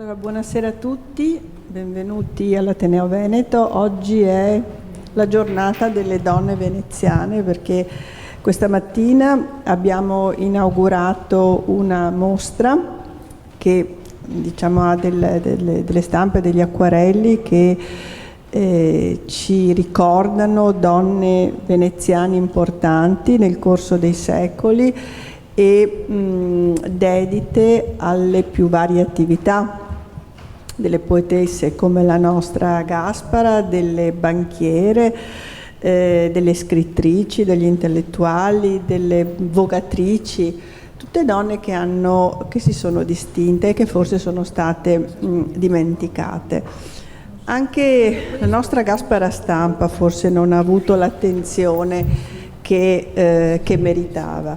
Allora, buonasera a tutti, benvenuti all'Ateneo Veneto. Oggi è la giornata delle donne veneziane perché questa mattina abbiamo inaugurato una mostra che ha delle stampe, degli acquarelli che ci ricordano donne veneziane importanti nel corso dei secoli e dedite alle più varie attività delle poetesse come la nostra Gaspara, delle banchiere, delle scrittrici, degli intellettuali, delle vogatrici, tutte donne che si sono distinte e che forse sono state dimenticate. Anche la nostra Gaspara Stampa forse non ha avuto l'attenzione che meritava.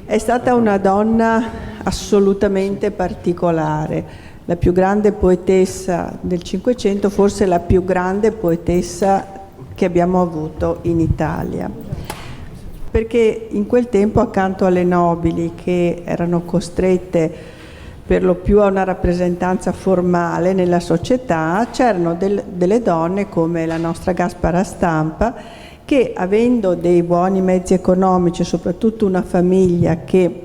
È stata una donna assolutamente particolare, la più grande poetessa del Cinquecento, forse la più grande poetessa che abbiamo avuto in Italia. Perché in quel tempo, accanto alle nobili che erano costrette per lo più a una rappresentanza formale nella società, c'erano delle donne come la nostra Gaspara Stampa che, avendo dei buoni mezzi economici e soprattutto una famiglia che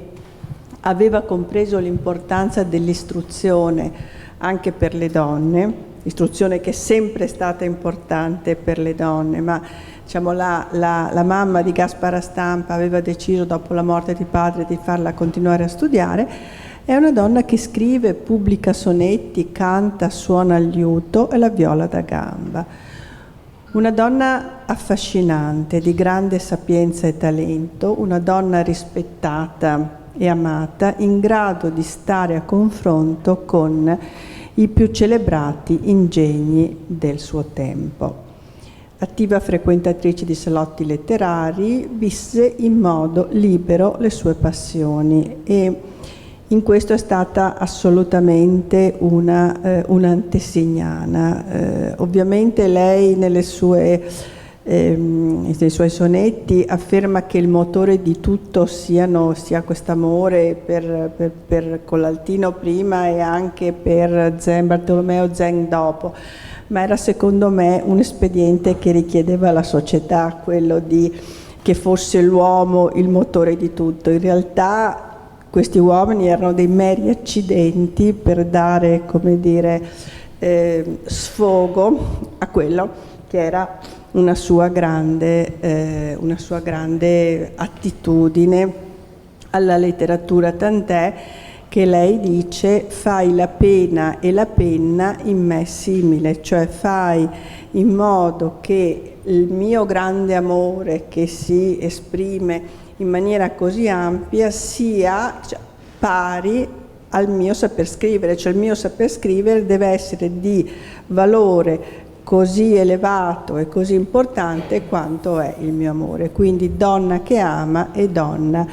aveva compreso l'importanza dell'istruzione anche per le donne, istruzione che è sempre stata importante per le donne, ma la mamma di Gaspara Stampa aveva deciso dopo la morte di padre di farla continuare a studiare. È una donna che scrive, pubblica sonetti, canta, suona il liuto e la viola da gamba. Una donna affascinante, di grande sapienza e talento, una donna rispettata e amata, in grado di stare a confronto con i più celebrati ingegni del suo tempo. Attiva frequentatrice di salotti letterari, visse in modo libero le sue passioni e in questo è stata assolutamente un'antesignana. Ovviamente lei nei suoi sonetti afferma che il motore di tutto sia quest'amore con l'altino prima e anche per Bartolomeo Zen dopo, ma era secondo me un espediente che richiedeva alla società, quello che fosse l'uomo il motore di tutto. In realtà questi uomini erano dei meri accidenti per dare, sfogo a quello che era una sua grande attitudine alla letteratura, tant'è che lei dice: fai la pena e la penna in me simile, cioè fai in modo che il mio grande amore, che si esprime in maniera così ampia, sia pari al mio saper scrivere, cioè il mio saper scrivere deve essere di valore così elevato e così importante quanto è il mio amore. Quindi donna che ama e donna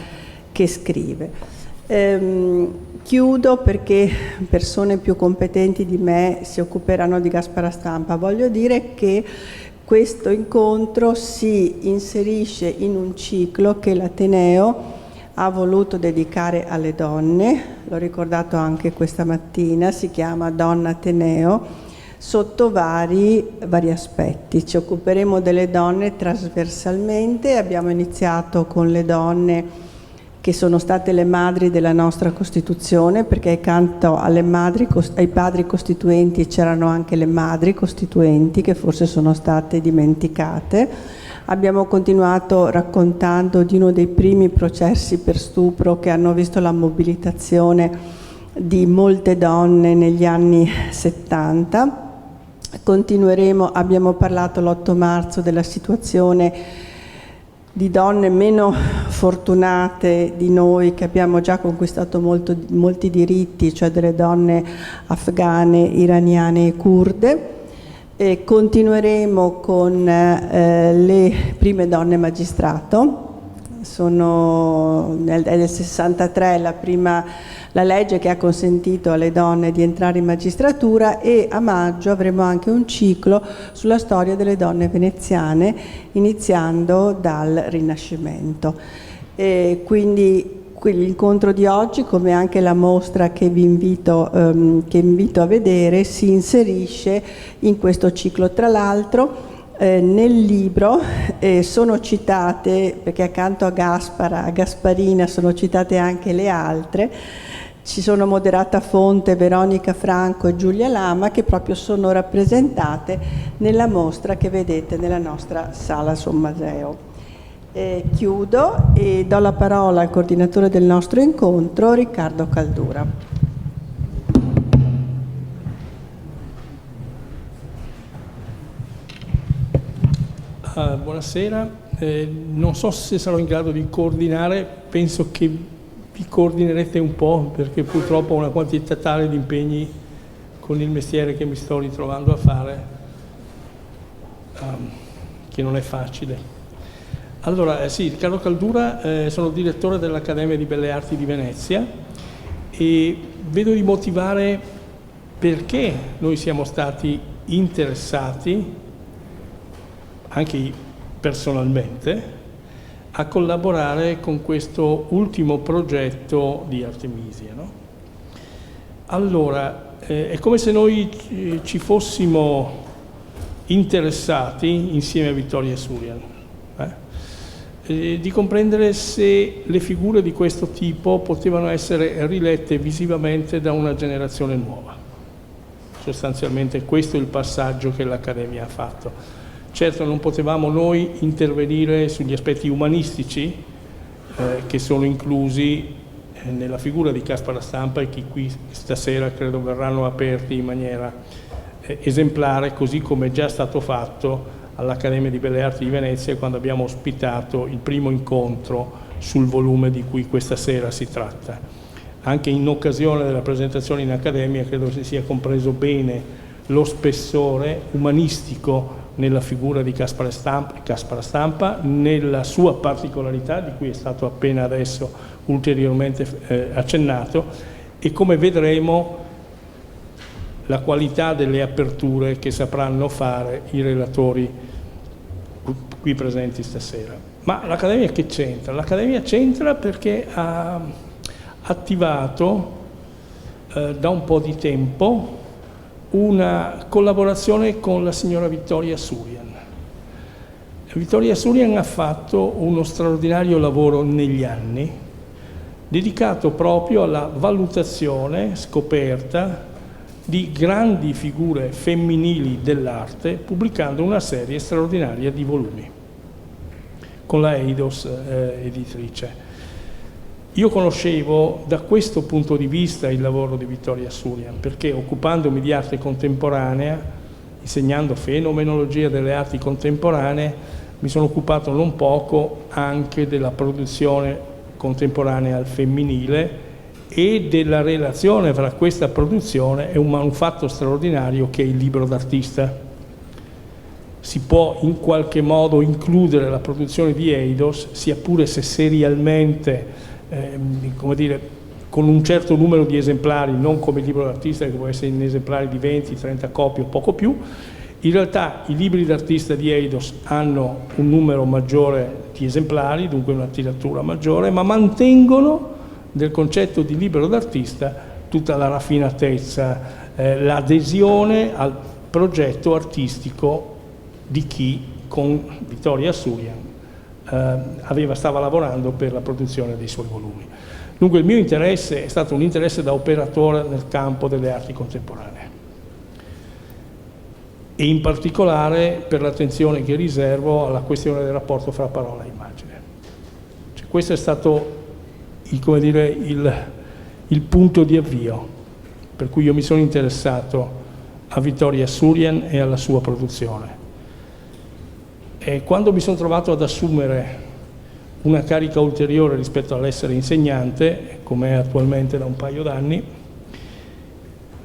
che scrive. Chiudo perché persone più competenti di me si occuperanno di Gaspara Stampa. Voglio dire che questo incontro si inserisce in un ciclo che l'Ateneo ha voluto dedicare alle donne, l'ho ricordato anche questa mattina, si chiama Donna Ateneo, sotto vari aspetti. Ci occuperemo delle donne trasversalmente, abbiamo iniziato con le donne che sono state le madri della nostra Costituzione, perché accanto ai padri costituenti c'erano anche le madri costituenti che forse sono state dimenticate. Abbiamo continuato raccontando di uno dei primi processi per stupro che hanno visto la mobilitazione di molte donne negli anni 70. Continueremo, abbiamo parlato l'8 marzo della situazione di donne meno fortunate di noi che abbiamo già conquistato molti diritti, cioè delle donne afghane, iraniane e kurde. E continueremo con le prime donne magistrato. È del 63 la legge che ha consentito alle donne di entrare in magistratura, e a maggio avremo anche un ciclo sulla storia delle donne veneziane iniziando dal Rinascimento. E quindi l'incontro di oggi, come anche la mostra che vi invito a vedere, si inserisce in questo ciclo. Tra l'altro nel libro sono citate, perché accanto a Gasparina sono citate anche le altre, ci sono Moderata Fonte, Veronica Franco e Giulia Lama, che proprio sono rappresentate nella mostra che vedete nella nostra sala Sommaseo. Chiudo e do la parola al coordinatore del nostro incontro, Riccardo Caldura. Buonasera, non so se sarò in grado di coordinare, penso che vi coordinerete un po', perché purtroppo ho una quantità tale di impegni con il mestiere che mi sto ritrovando a fare, che non è facile. Allora, sì, Riccardo Caldura, sono direttore dell'Accademia di Belle Arti di Venezia e vedo di motivare perché noi siamo stati interessati, anche personalmente, a collaborare con questo ultimo progetto di Artemisia, no? Allora, è come se noi ci fossimo interessati, insieme a Vittoria Surian, di comprendere se le figure di questo tipo potevano essere rilette visivamente da una generazione nuova. Sostanzialmente questo è il passaggio che l'Accademia ha fatto. Certo non potevamo noi intervenire sugli aspetti umanistici che sono inclusi nella figura di Caspara Stampa e che qui stasera credo verranno aperti in maniera esemplare, così come è già stato fatto all'Accademia di Belle Arti di Venezia quando abbiamo ospitato il primo incontro sul volume di cui questa sera si tratta. Anche in occasione della presentazione in Accademia credo si sia compreso bene lo spessore umanistico nella figura di Caspara Stampa, nella sua particolarità, di cui è stato appena adesso ulteriormente accennato, e come vedremo la qualità delle aperture che sapranno fare i relatori qui presenti stasera. Ma l'Accademia che c'entra? L'Accademia c'entra perché ha attivato da un po' di tempo una collaborazione con la signora Vittoria Surian. Vittoria Surian ha fatto uno straordinario lavoro negli anni dedicato proprio alla valutazione scoperta di grandi figure femminili dell'arte, pubblicando una serie straordinaria di volumi con la Eidos editrice. Io conoscevo da questo punto di vista il lavoro di Vittoria Surian, perché occupandomi di arte contemporanea, insegnando fenomenologia delle arti contemporanee, mi sono occupato non poco anche della produzione contemporanea al femminile e della relazione fra questa produzione e un manufatto straordinario che è il libro d'artista. Si può in qualche modo includere la produzione di Eidos, sia pure se serialmente come dire, con un certo numero di esemplari, non come il libro d'artista che può essere in esemplari di 20-30 copie o poco più. In realtà i libri d'artista di Eidos hanno un numero maggiore di esemplari, dunque una tiratura maggiore, ma mantengono del concetto di libro d'artista tutta la raffinatezza, l'adesione al progetto artistico di chi con Vittoria Surian stava lavorando per la produzione dei suoi volumi. Dunque il mio interesse è stato un interesse da operatore nel campo delle arti contemporanee e in particolare per l'attenzione che riservo alla questione del rapporto fra parola e immagine. Cioè, questo è stato il punto di avvio per cui io mi sono interessato a Vittoria Surian e alla sua produzione. E quando mi sono trovato ad assumere una carica ulteriore rispetto all'essere insegnante, come è attualmente da un paio d'anni,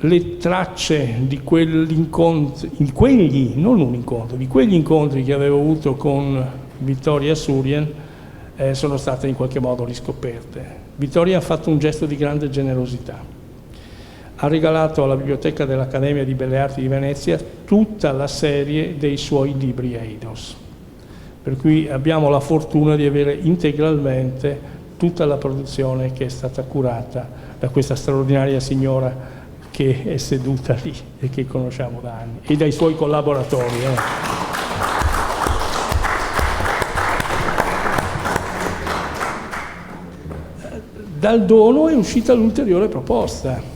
le tracce di quegli incontri che avevo avuto con Vittoria Surian sono state in qualche modo riscoperte. Vittoria ha fatto un gesto di grande generosità. Ha regalato alla biblioteca dell'Accademia di Belle Arti di Venezia tutta la serie dei suoi libri Eidos. Per cui abbiamo la fortuna di avere integralmente tutta la produzione che è stata curata da questa straordinaria signora che è seduta lì e che conosciamo da anni, e dai suoi collaboratori. Dal dono è uscita l'ulteriore proposta.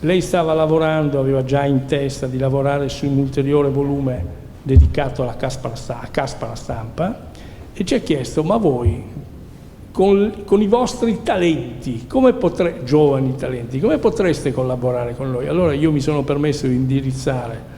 Lei stava lavorando, aveva già in testa di lavorare su un ulteriore volume dedicato a Caspara Stampa, e ci ha chiesto: ma voi con i vostri talenti, giovani talenti, come potreste collaborare con noi? Allora io mi sono permesso di indirizzare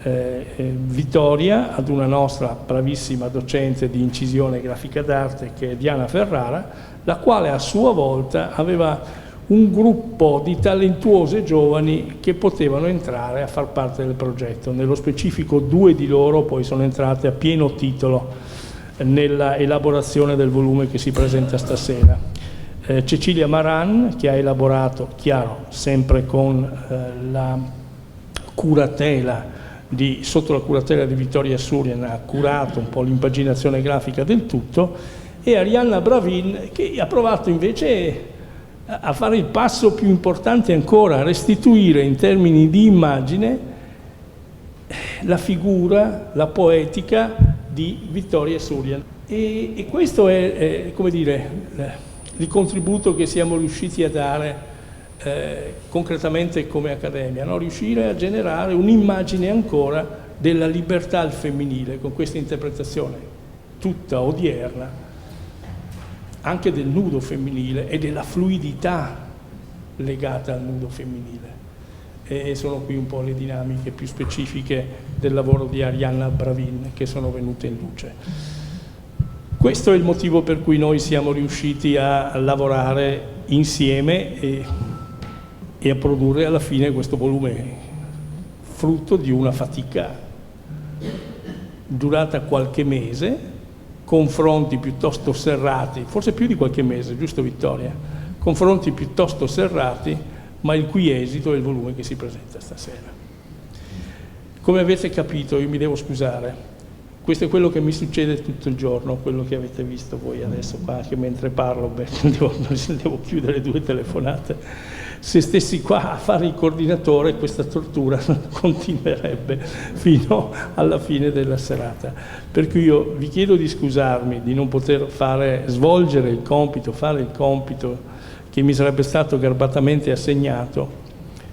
Vittoria ad una nostra bravissima docente di incisione grafica d'arte, che è Diana Ferrara, la quale a sua volta aveva un gruppo di talentuose giovani che potevano entrare a far parte del progetto. Nello specifico 2 di loro poi sono entrate a pieno titolo nella elaborazione del volume che si presenta stasera. Cecilia Maran, che ha elaborato, chiaro, sempre con la curatela sotto la curatela di Vittoria Surian, ha curato un po' l'impaginazione grafica del tutto, e Arianna Bravin, che ha provato invece a fare il passo più importante ancora, a restituire in termini di immagine la figura, la poetica di Vittoria Surian. E questo è come dire, il contributo che siamo riusciti a dare concretamente come Accademia, no? Riuscire a generare un'immagine ancora della libertà al femminile, con questa interpretazione tutta odierna anche del nudo femminile e della fluidità legata al nudo femminile. E sono qui un po' le dinamiche più specifiche del lavoro di Arianna Bravin che sono venute in luce. Questo è il motivo per cui noi siamo riusciti a lavorare insieme e a produrre alla fine questo volume, frutto di una fatica durata qualche mese, confronti piuttosto serrati, forse più di qualche mese, giusto Vittoria? Confronti piuttosto serrati, ma il cui esito è il volume che si presenta stasera. Come avete capito, io mi devo scusare, questo è quello che mi succede tutto il giorno, quello che avete visto voi adesso qua, che mentre parlo devo chiudere 2 telefonate. Se stessi qua a fare il coordinatore, questa tortura continuerebbe fino alla fine della serata. Per cui io vi chiedo di scusarmi di non poter fare il compito che mi sarebbe stato garbatamente assegnato.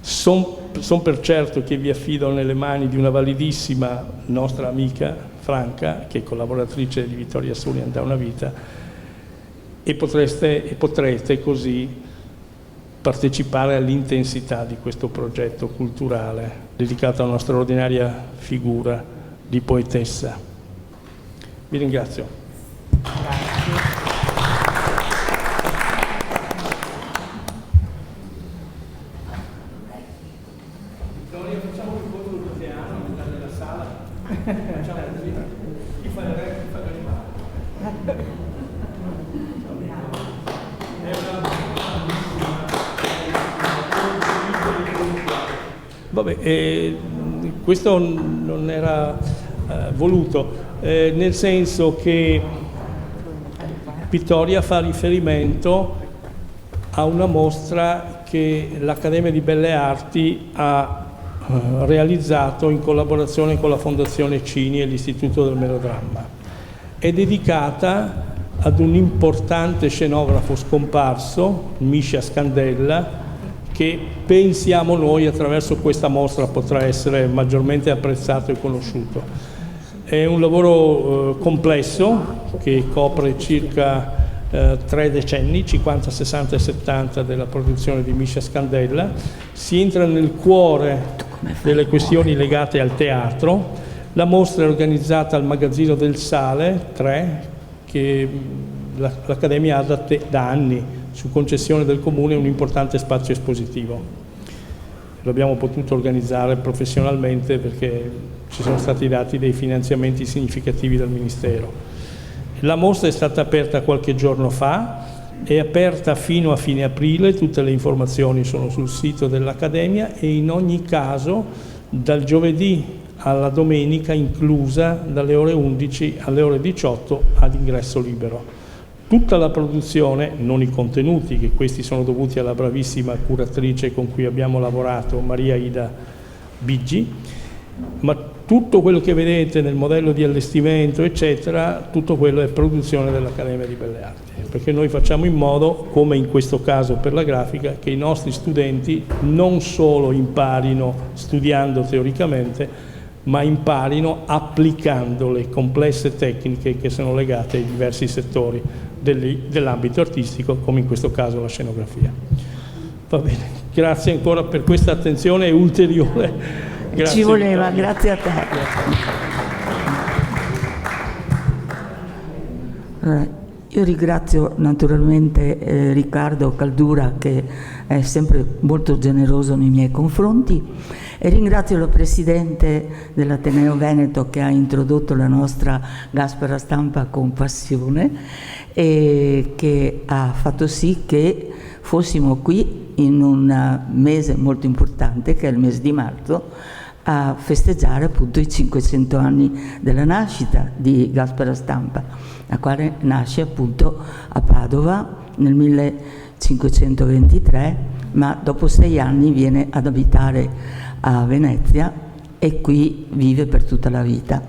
Son per certo che vi affido nelle mani di una validissima nostra amica, Franca, che è collaboratrice di Vittoria Surian da una vita, e potrete così partecipare all'intensità di questo progetto culturale dedicato a una straordinaria figura di poetessa. Vi ringrazio. Grazie. Vittoria, facciamo il voto del piano a metà della sala. Facciamo così. Chi fa il re, chi fa l'animale. Vabbè, questo non era voluto, nel senso che Vittoria fa riferimento a una mostra che l'Accademia di Belle Arti ha realizzato in collaborazione con la Fondazione Cini e l'Istituto del Melodramma. È dedicata ad un importante scenografo scomparso, Mischa Scandella, che pensiamo noi attraverso questa mostra potrà essere maggiormente apprezzato e conosciuto. È un lavoro complesso che copre circa 3 decenni, 50, 60 e 70 della produzione di Mischa Scandella. Si entra nel cuore delle questioni legate al teatro. La mostra è organizzata al Magazzino del Sale 3, che l'Accademia ha da anni su concessione del Comune un importante spazio espositivo. L'abbiamo potuto organizzare professionalmente perché ci sono stati dati dei finanziamenti significativi dal Ministero. La mostra è stata aperta qualche giorno fa, è aperta fino a fine aprile, tutte le informazioni sono sul sito dell'Accademia e in ogni caso dal giovedì alla domenica inclusa dalle ore 11 alle ore 18 ad ingresso libero. Tutta la produzione, non i contenuti, che questi sono dovuti alla bravissima curatrice con cui abbiamo lavorato, Maria Ida Biggi, ma tutto quello che vedete nel modello di allestimento, eccetera, tutto quello è produzione dell'Accademia di Belle Arti, perché noi facciamo in modo, come in questo caso per la grafica, che i nostri studenti non solo imparino studiando teoricamente, ma imparino applicando le complesse tecniche che sono legate ai diversi settori dell'ambito artistico, come in questo caso la scenografia. Va bene, grazie ancora per questa attenzione ulteriore. Grazie, ci voleva, Vittoria. grazie a te. Allora, io ringrazio naturalmente Riccardo Caldura, che è sempre molto generoso nei miei confronti, e ringrazio la Presidente dell'Ateneo Veneto che ha introdotto la nostra Gaspera Stampa con passione e che ha fatto sì che fossimo qui in un mese molto importante, che è il mese di marzo, a festeggiare appunto i 500 anni della nascita di Gaspera Stampa, la quale nasce appunto a Padova nel 1523, ma dopo 6 anni viene ad abitare a Venezia e qui vive per tutta la vita.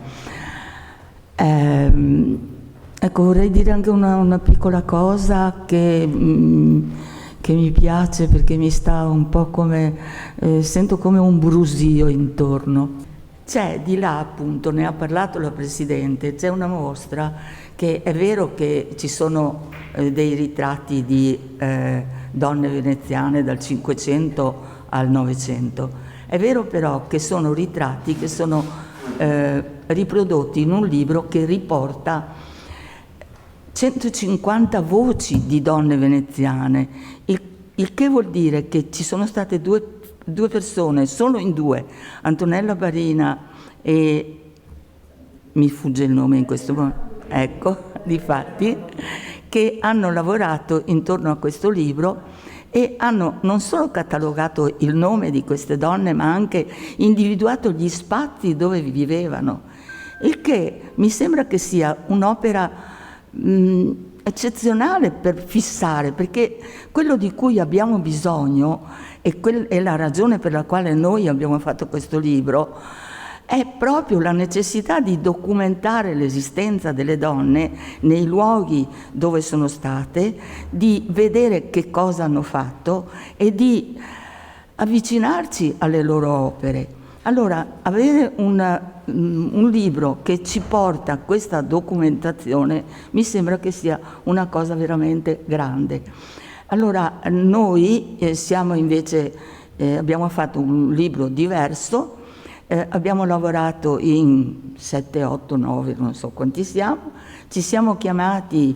Ecco, vorrei dire anche una piccola cosa che mi piace, perché mi sta un po' come, sento come un brusio intorno. C'è di là, appunto, ne ha parlato la Presidente, c'è una mostra che è vero che ci sono dei ritratti di donne veneziane dal 500 al 900, è vero però che sono ritratti che sono riprodotti in un libro che riporta 150 voci di donne veneziane, il che vuol dire che ci sono state due persone, solo in due, Antonella Barina e mi sfugge il nome in questo momento, ecco, difatti, che hanno lavorato intorno a questo libro e hanno non solo catalogato il nome di queste donne, ma anche individuato gli spazi dove vivevano, il che mi sembra che sia un'opera eccezionale per fissare, perché quello di cui abbiamo bisogno e la ragione per la quale noi abbiamo fatto questo libro è proprio la necessità di documentare l'esistenza delle donne nei luoghi dove sono state, di vedere che cosa hanno fatto e di avvicinarci alle loro opere. Allora, avere un libro che ci porta a questa documentazione mi sembra che sia una cosa veramente grande. Allora, noi siamo invece, abbiamo fatto un libro diverso, abbiamo lavorato in 7, 8, 9, non so quanti siamo, ci siamo chiamati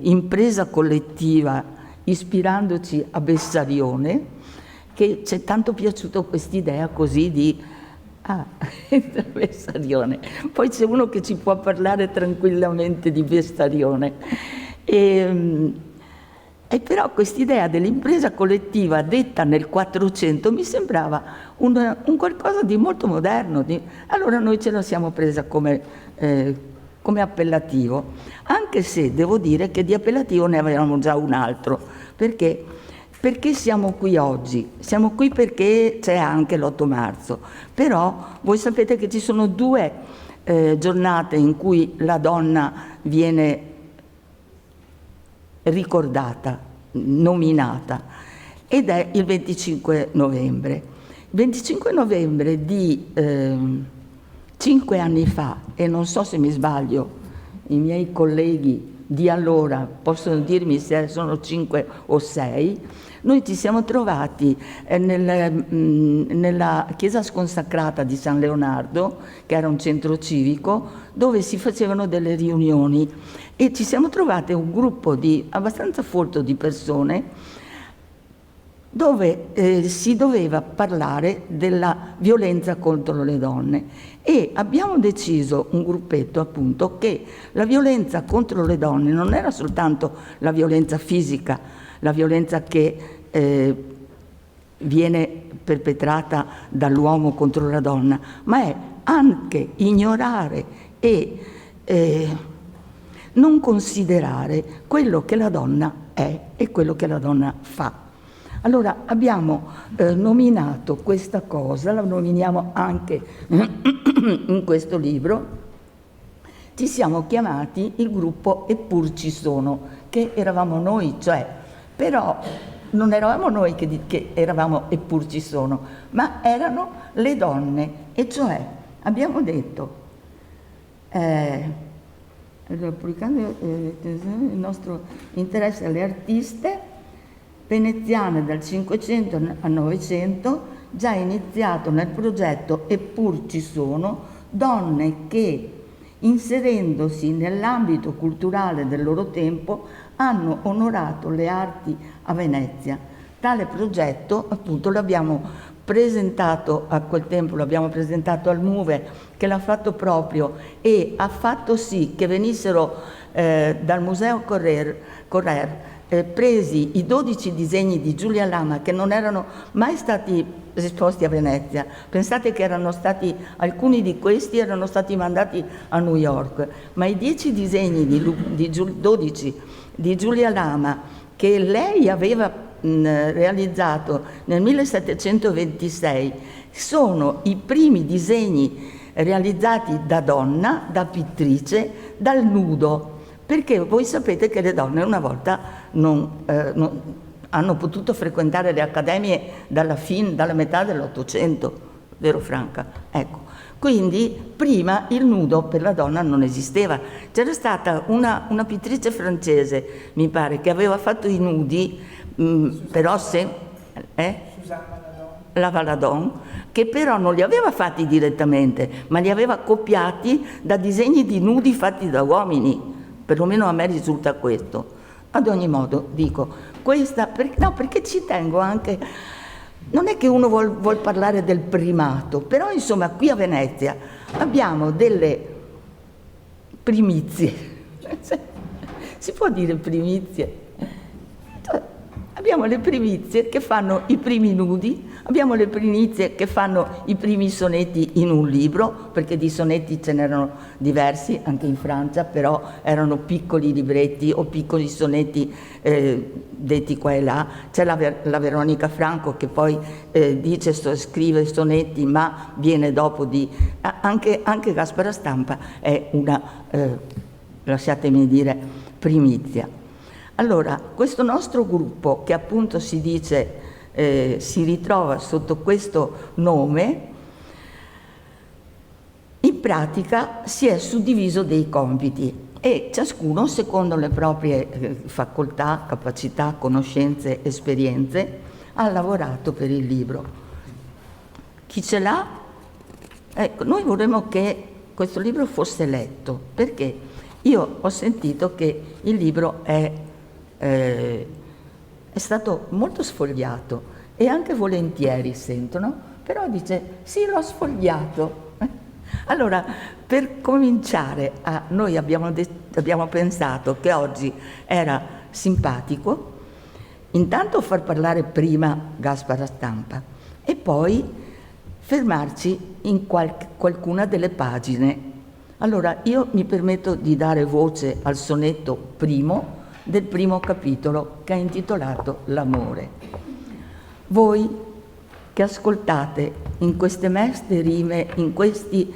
Impresa Collettiva ispirandoci a Bessarione, che ci è tanto piaciuta quest'idea così di Bessarione. Poi c'è uno che ci può parlare tranquillamente di Bessarione. E però quest'idea dell'impresa collettiva detta nel 400 mi sembrava un qualcosa di molto moderno. Allora noi ce la siamo presa come appellativo, anche se devo dire che di appellativo ne avevamo già un altro. Perché siamo qui oggi? Siamo qui perché c'è anche l'8 marzo, però voi sapete che ci sono 2 giornate in cui la donna viene ricordata, nominata, ed è il 25 novembre. Il 25 novembre di 5 anni fa, e non so se mi sbaglio, i miei colleghi di allora possono dirmi se sono 5 o 6, noi ci siamo trovati nella chiesa sconsacrata di San Leonardo, che era un centro civico, dove si facevano delle riunioni, e ci siamo trovati un gruppo abbastanza folto di persone dove si doveva parlare della violenza contro le donne, e abbiamo deciso, un gruppetto appunto, che la violenza contro le donne non era soltanto la violenza fisica, la violenza che viene perpetrata dall'uomo contro la donna, ma è anche ignorare e non considerare quello che la donna è e quello che la donna fa. Allora abbiamo nominato questa cosa, la nominiamo anche in questo libro, ci siamo chiamati il gruppo Eppur ci sono, che eravamo noi, cioè, però non eravamo noi che eravamo Eppur ci sono, ma erano le donne, e cioè abbiamo detto, pubblicando il nostro interesse alle artiste veneziane dal 500 al 900, già iniziato nel progetto Eppur ci sono, donne che, inserendosi nell'ambito culturale del loro tempo, hanno onorato le arti a Venezia. Tale progetto, appunto, l'abbiamo presentato a quel tempo, l'abbiamo presentato al MUVE, che l'ha fatto proprio e ha fatto sì che venissero dal Museo Correr presi i 12 disegni di Giulia Lama, che non erano mai stati esposti a Venezia. Pensate che alcuni di questi erano stati mandati a New York, ma i 10 disegni 12 di Giulia Lama, che lei aveva realizzato nel 1726, sono i primi disegni realizzati da donna, da pittrice, dal nudo, perché voi sapete che le donne una volta non hanno potuto frequentare le accademie dalla metà dell'Ottocento, vero Franca? Ecco, quindi prima il nudo per la donna non esisteva. C'era stata una pittrice francese, mi pare, che aveva fatto i nudi, però la Valadon, che però non li aveva fatti direttamente, ma li aveva copiati da disegni di nudi fatti da uomini, perlomeno a me risulta questo. Ad ogni modo, dico, perché ci tengo anche, non è che uno vuol parlare del primato, però insomma qui a Venezia abbiamo delle primizie, si può dire primizie? Abbiamo le primizie che fanno i primi nudi, abbiamo le primizie che fanno i primi sonetti in un libro, perché di sonetti ce n'erano diversi anche in Francia, però erano piccoli libretti o piccoli sonetti detti qua e là. C'è la Veronica Franco che poi scrive sonetti, ma viene dopo anche Gaspara Stampa è una, lasciatemi dire, primizia. Allora, questo nostro gruppo, che appunto si dice, si ritrova sotto questo nome, in pratica si è suddiviso dei compiti e ciascuno, secondo le proprie facoltà, capacità, conoscenze, esperienze, ha lavorato per il libro. Chi ce l'ha? Ecco, noi vorremmo che questo libro fosse letto, perché io ho sentito che il libro è stato molto sfogliato e anche volentieri sentono, però dice sì, l'ho sfogliato. Allora, per cominciare, noi abbiamo pensato che oggi era simpatico intanto far parlare prima Gaspara Stampa e poi fermarci in qualcuna delle pagine. Allora, io mi permetto di dare voce al sonetto primo del primo capitolo, che è intitolato L'amore. Voi che ascoltate in queste meste rime, in questi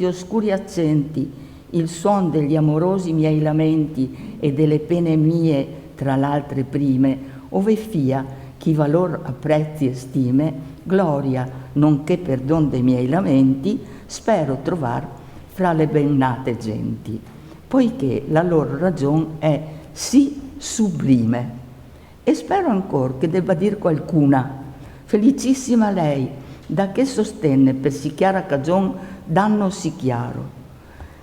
oscuri accenti, il suon degli amorosi miei lamenti e delle pene mie tra l'altre prime, ove fia chi valor apprezzi e stime, gloria, nonché perdon dei miei lamenti, spero trovar fra le ben nate genti, poiché la loro ragion è sì sublime. E spero ancor che debba dir qualcuna, felicissima lei, da che sostenne per si chiara cagion danno sì chiaro.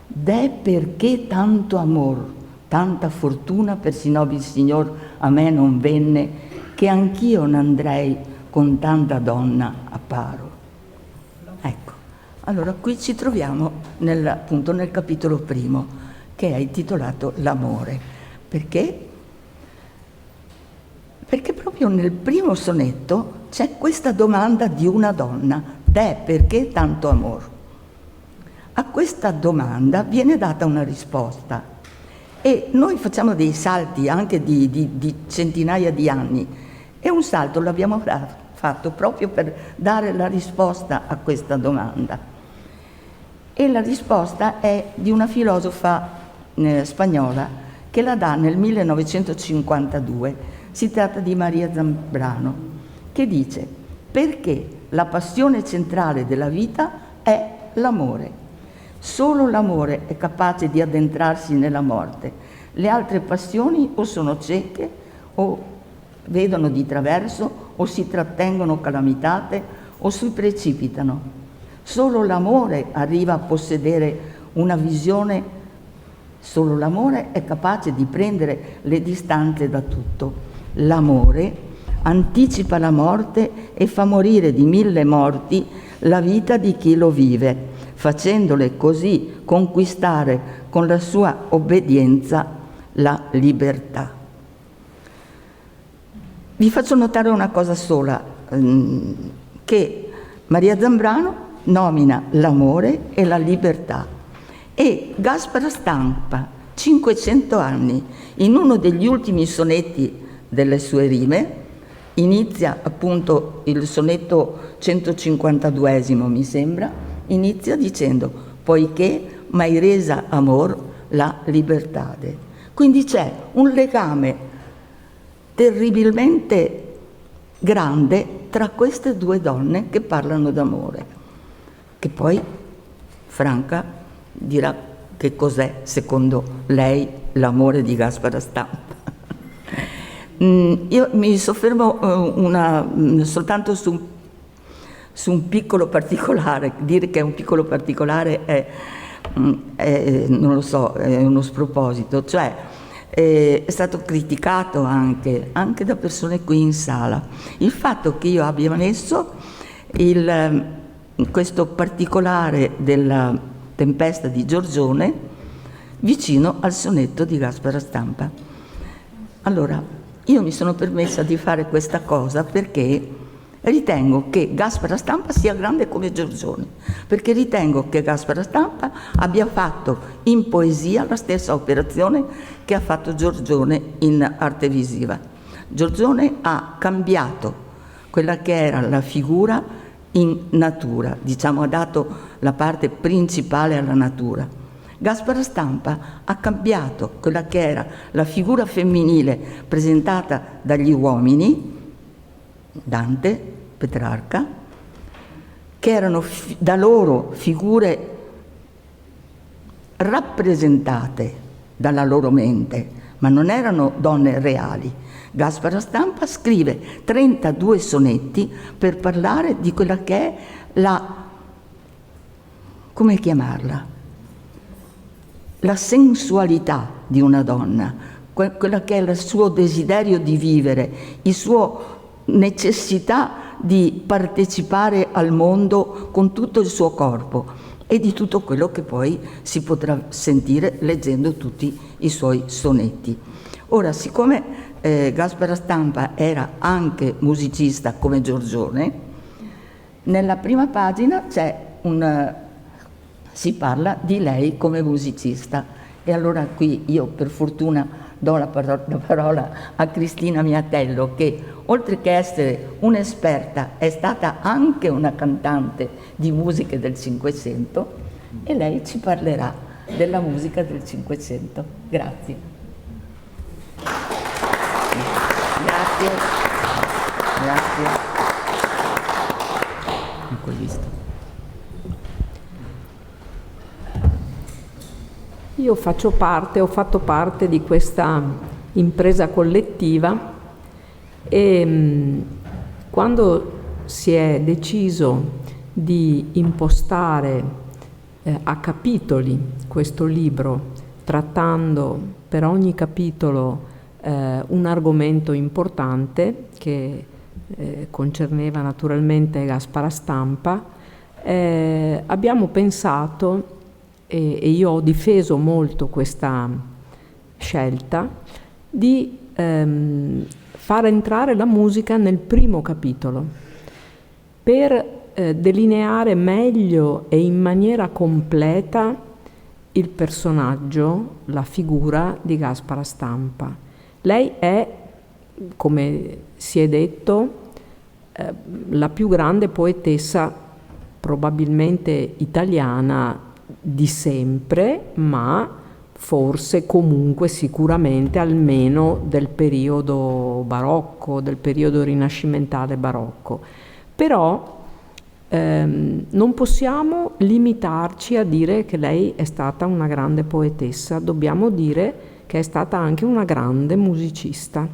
Deh perché tanto amor, tanta fortuna per si nobil signor a me non venne, che anch'io n'andrei con tanta donna a paro. Ecco, allora qui ci troviamo appunto nel capitolo primo, che è intitolato L'amore. Perché? Perché proprio nel primo sonetto c'è questa domanda di una donna: deh perché tanto amor? a questa domanda viene data una risposta e noi facciamo dei salti anche di centinaia di anni e un salto l'abbiamo fatto proprio per dare la risposta a questa domanda. E la risposta è di una filosofa spagnola che la dà nel 1952. Si tratta di Maria Zambrano, che dice: perché la passione centrale della vita è l'amore. Solo l'amore è capace di addentrarsi nella morte. Le altre passioni o sono cieche o vedono di traverso o si trattengono calamitate o si precipitano. Solo l'amore arriva a possedere una visione, solo l'amore è capace di prendere le distanze da tutto. L'amore anticipa la morte e fa morire di 1000 morti la vita di chi lo vive, facendole così conquistare con la sua obbedienza la libertà. Vi faccio notare una cosa sola, che Maria Zambrano nomina l'amore e la libertà e Gaspara Stampa, 500 anni, in uno degli ultimi sonetti delle sue rime, inizia appunto il sonetto 152esimo, mi sembra, inizia dicendo: poiché m'hai resa amor la libertade. Quindi c'è un legame terribilmente grande tra queste due donne che parlano d'amore, che poi Franca dirà che cos'è secondo lei l'amore di Gaspara Stampa. Io mi soffermo soltanto su un piccolo particolare. Dire che è un piccolo particolare è non lo so, è uno sproposito, cioè è stato criticato anche da persone qui in sala il fatto che io abbia messo questo particolare della Tempesta di Giorgione vicino al sonetto di Gaspara Stampa. Allora, io mi sono permessa di fare questa cosa perché ritengo che Gaspara Stampa sia grande come Giorgione, perché ritengo che Gaspara Stampa abbia fatto in poesia la stessa operazione che ha fatto Giorgione in arte visiva. Giorgione ha cambiato quella che era la figura in natura, diciamo, ha dato la parte principale alla natura. Gaspara Stampa ha cambiato quella che era la figura femminile presentata dagli uomini, Dante, Petrarca, che erano da loro figure rappresentate dalla loro mente, ma non erano donne reali. Gaspara Stampa scrive 32 sonetti per parlare di quella che è come chiamarla? La sensualità di una donna, quella che è il suo desiderio di vivere, il suo necessità di partecipare al mondo con tutto il suo corpo e di tutto quello che poi si potrà sentire leggendo tutti i suoi sonetti. Ora, siccome Gaspara Stampa era anche musicista come Giorgione, nella prima pagina si parla di lei come musicista e allora qui io per fortuna do la parola a Cristina Miatello, che oltre che essere un'esperta è stata anche una cantante di musiche del Cinquecento e lei ci parlerà della musica del Cinquecento. Grazie. Grazie. Ecco, hai visto. Io ho fatto parte di questa impresa collettiva e quando si è deciso di impostare a capitoli questo libro, trattando per ogni capitolo un argomento importante che concerneva naturalmente Gaspara Stampa, abbiamo pensato, e io ho difeso molto questa scelta, di far entrare la musica nel primo capitolo per delineare meglio e in maniera completa il personaggio, la figura di Gaspara Stampa. Lei è, come si è detto, la più grande poetessa probabilmente italiana di sempre, ma forse comunque sicuramente almeno del periodo barocco, del periodo rinascimentale barocco. Però non possiamo limitarci a dire che lei è stata una grande poetessa, dobbiamo dire che è stata anche una grande musicista.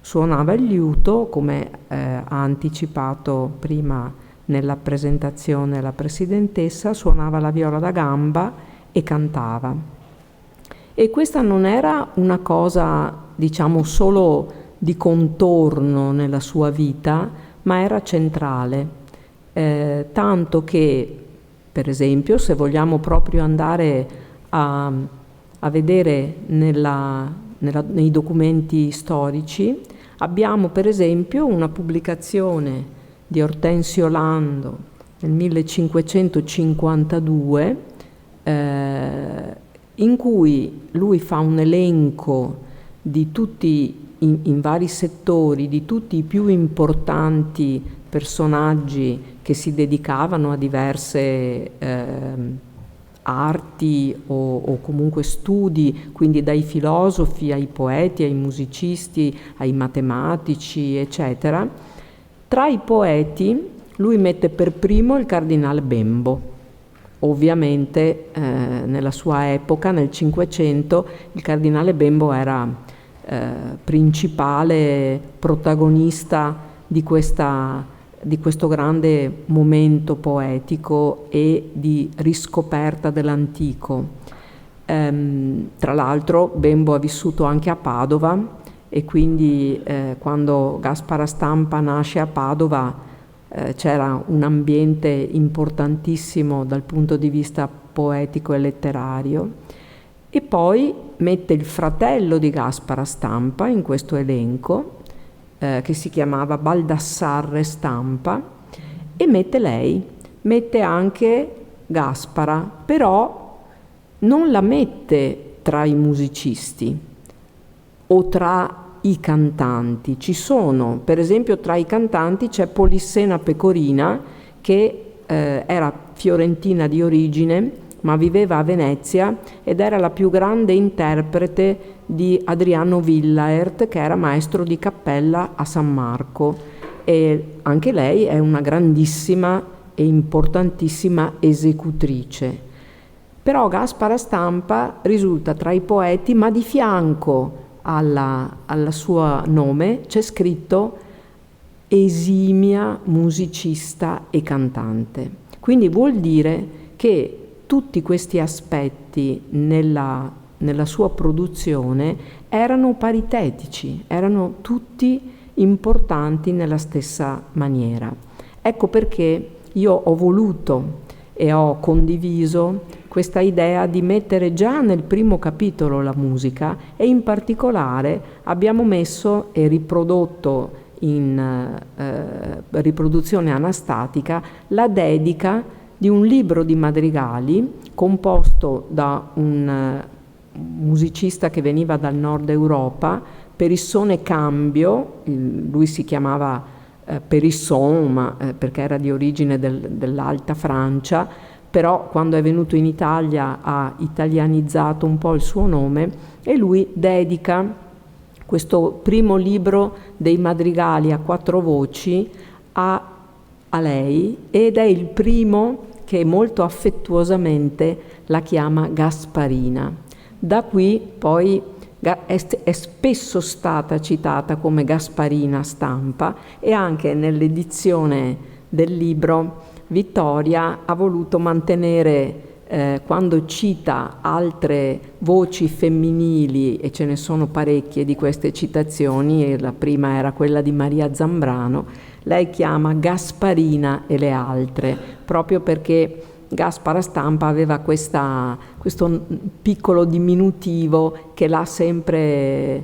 Suonava il liuto, come ha anticipato prima nella presentazione la presidentessa, suonava la viola da gamba e cantava. E questa non era una cosa, diciamo, solo di contorno nella sua vita, ma era centrale. Tanto che, per esempio, se vogliamo proprio andare a vedere nei documenti storici, abbiamo per esempio una pubblicazione di Ortensio Lando nel 1552 in cui lui fa un elenco di tutti, in vari settori, di tutti i più importanti personaggi che si dedicavano a diverse arti o comunque studi, quindi dai filosofi ai poeti, ai musicisti, ai matematici, eccetera. Tra i poeti lui mette per primo il cardinale Bembo. Ovviamente nella sua epoca, nel Cinquecento, il cardinale Bembo era principale protagonista di questo grande momento poetico e di riscoperta dell'antico. Tra l'altro Bembo ha vissuto anche a Padova e quindi quando Gaspara Stampa nasce a Padova c'era un ambiente importantissimo dal punto di vista poetico e letterario. E poi mette il fratello di Gaspara Stampa in questo elenco, che si chiamava Baldassarre Stampa, e mette lei, mette anche Gaspara, però non la mette tra i musicisti o tra i cantanti. Ci sono, per esempio, tra i cantanti c'è Polissena Pecorina, che era fiorentina di origine, ma viveva a Venezia ed era la più grande interprete di Adriano Villaert, che era maestro di cappella a San Marco, e anche lei è una grandissima e importantissima esecutrice. Però Gaspara Stampa risulta tra i poeti, ma di fianco al suo nome c'è scritto esimia musicista e cantante. Quindi vuol dire che tutti questi aspetti nella sua produzione erano paritetici, erano tutti importanti nella stessa maniera. Ecco perché io ho voluto e ho condiviso questa idea di mettere già nel primo capitolo la musica, e in particolare abbiamo messo e riprodotto in riproduzione anastatica la dedica di un libro di madrigali composto da un musicista che veniva dal nord Europa, Perissone Cambio. Lui si chiamava Périsson, perché era di origine dell'Alta Francia, però quando è venuto in Italia ha italianizzato un po' il suo nome, e lui dedica questo primo libro dei madrigali a 4 voci a lei, ed è il primo che molto affettuosamente la chiama Gasparina. Da qui poi è spesso stata citata come Gasparina Stampa, e anche nell'edizione del libro Vittoria ha voluto mantenere, quando cita altre voci femminili, e ce ne sono parecchie di queste citazioni, e la prima era quella di Maria Zambrano, lei chiama Gasparina e le altre, proprio perché Gaspara Stampa aveva questo piccolo diminutivo che l'ha sempre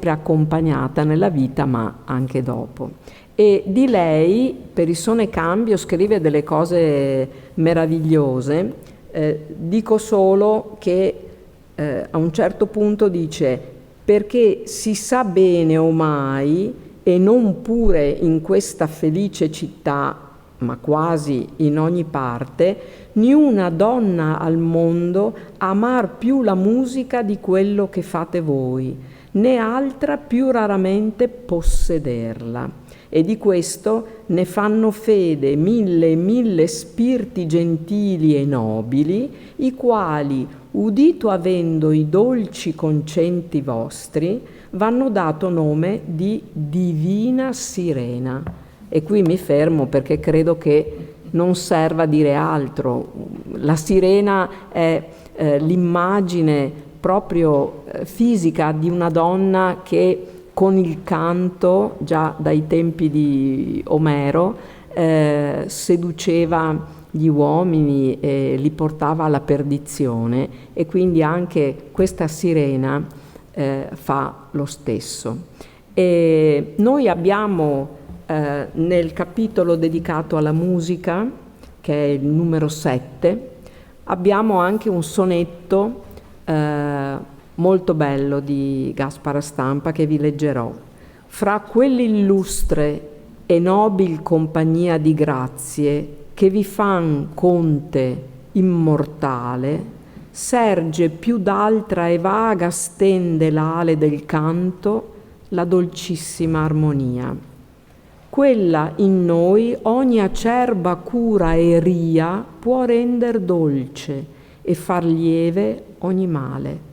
accompagnata nella vita, ma anche dopo. E di lei Perissone Cambio scrive delle cose meravigliose. Dico solo che a un certo punto dice: perché si sa bene omai, e non pure in questa felice città, ma quasi in ogni parte, niuna donna al mondo amar più la musica di quello che fate voi, né altra più raramente possederla. E di questo ne fanno fede 1000 spiriti gentili e nobili, i quali, udito avendo i dolci concenti vostri, vanno dato nome di Divina Sirena. E qui mi fermo perché credo che non serva dire altro. La sirena è l'immagine proprio fisica di una donna che con il canto, già dai tempi di Omero, seduceva gli uomini e li portava alla perdizione, e quindi anche questa sirena fa lo stesso. E noi abbiamo nel capitolo dedicato alla musica, che è il numero 7, abbiamo anche un sonetto molto bello di Gaspara Stampa che vi leggerò. Fra quell'illustre e nobil compagnia di grazie che vi fan conte immortale, serge più d'altra e vaga stende l'ale del canto la dolcissima armonia. Quella in noi ogni acerba cura e ria può render dolce e far lieve ogni male.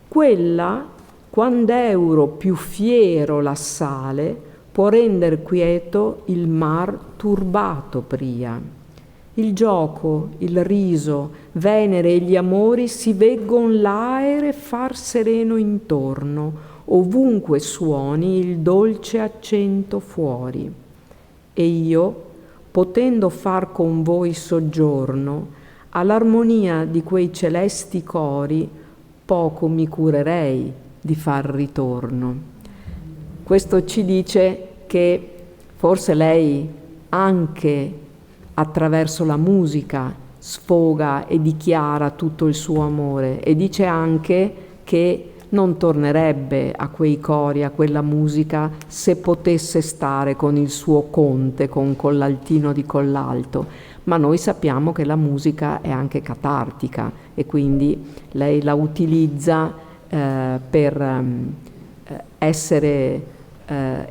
Quella, quand'euro più fiero l'assale, può render quieto il mar turbato pria. Il gioco, il riso, Venere e gli amori si veggon l'aere far sereno intorno, ovunque suoni il dolce accento fuori. E io, potendo far con voi soggiorno, all'armonia di quei celesti cori, poco mi curerei di far ritorno. Questo ci dice che forse lei anche attraverso la musica sfoga e dichiara tutto il suo amore, e dice anche che non tornerebbe a quei cori, a quella musica, se potesse stare con il suo conte, con Collaltino di Collalto. Ma noi sappiamo che la musica è anche catartica, e quindi lei la utilizza per essere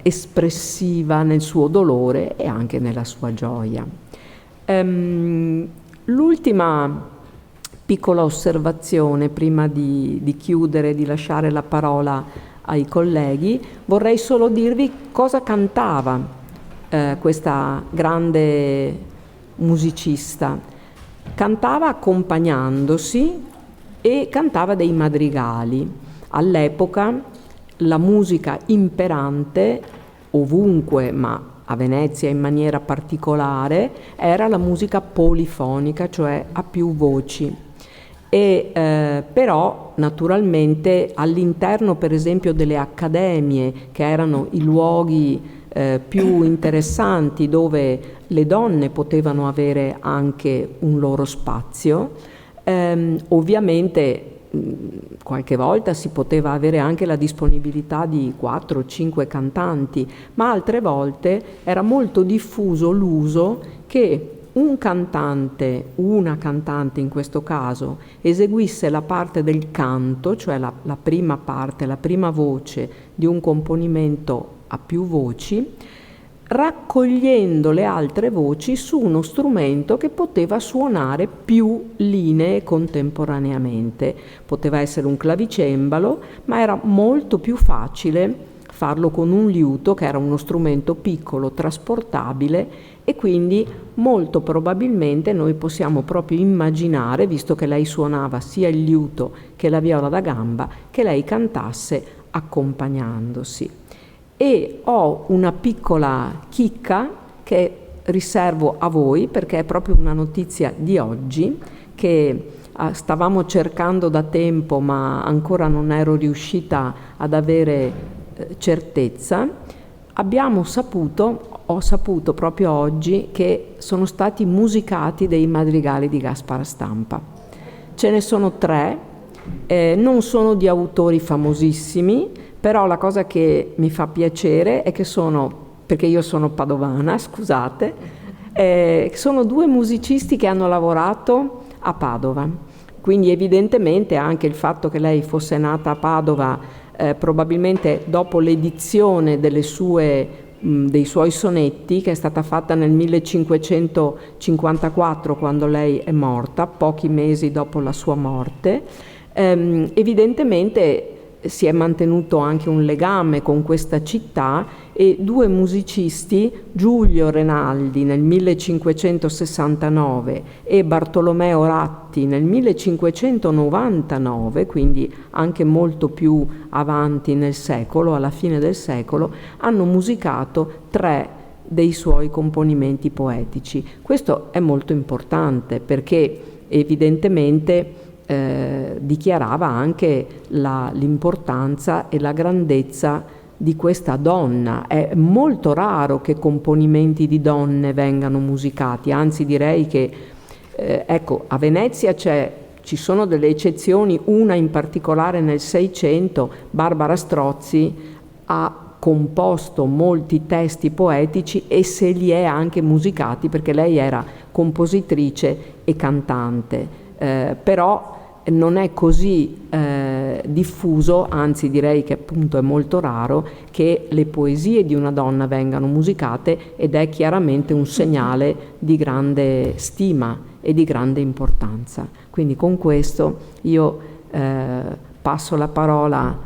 espressiva nel suo dolore e anche nella sua gioia. L'ultima piccola osservazione prima di chiudere, di lasciare la parola ai colleghi, vorrei solo dirvi cosa cantava questa grande musicista. Cantava accompagnandosi e cantava dei madrigali. All'epoca la musica imperante ovunque, ma a Venezia in maniera particolare, era la musica polifonica, cioè a più voci. E però naturalmente all'interno per esempio delle accademie, che erano i luoghi più interessanti dove le donne potevano avere anche un loro spazio, ovviamente qualche volta si poteva avere anche la disponibilità di 4 o 5 cantanti, ma altre volte era molto diffuso l'uso che un cantante, una cantante in questo caso, eseguisse la parte del canto, cioè la prima parte, la prima voce di un componimento a più voci, raccogliendo le altre voci su uno strumento che poteva suonare più linee contemporaneamente. Poteva essere un clavicembalo, ma era molto più facile farlo con un liuto, che era uno strumento piccolo, trasportabile, e quindi molto probabilmente noi possiamo proprio immaginare, visto che lei suonava sia il liuto che la viola da gamba, che lei cantasse accompagnandosi. E ho una piccola chicca che riservo a voi, perché è proprio una notizia di oggi che stavamo cercando da tempo, ma ancora non ero riuscita ad avere certezza. Abbiamo saputo, ho saputo proprio oggi che sono stati musicati dei madrigali di Gaspara Stampa. Ce ne sono 3, non sono di autori famosissimi, però la cosa che mi fa piacere è che sono, perché io sono padovana, scusate, sono 2 musicisti che hanno lavorato a Padova, quindi evidentemente anche il fatto che lei fosse nata a Padova, probabilmente dopo l'edizione dei suoi sonetti, che è stata fatta nel 1554, quando lei è morta, pochi mesi dopo la sua morte, evidentemente si è mantenuto anche un legame con questa città, e 2 musicisti, Giulio Renaldi nel 1569 e Bartolomeo Ratti nel 1599, quindi anche molto più avanti nel secolo, alla fine del secolo, hanno musicato 3 dei suoi componimenti poetici. Questo è molto importante perché evidentemente dichiarava anche l'importanza e la grandezza di questa donna. È molto raro che componimenti di donne vengano musicati, anzi direi che ecco, a Venezia ci sono delle eccezioni, una in particolare nel 600, Barbara Strozzi ha composto molti testi poetici e se li è anche musicati perché lei era compositrice e cantante, però non è così diffuso, anzi direi che appunto è molto raro che le poesie di una donna vengano musicate, ed è chiaramente un segnale di grande stima e di grande importanza. Quindi con questo io passo la parola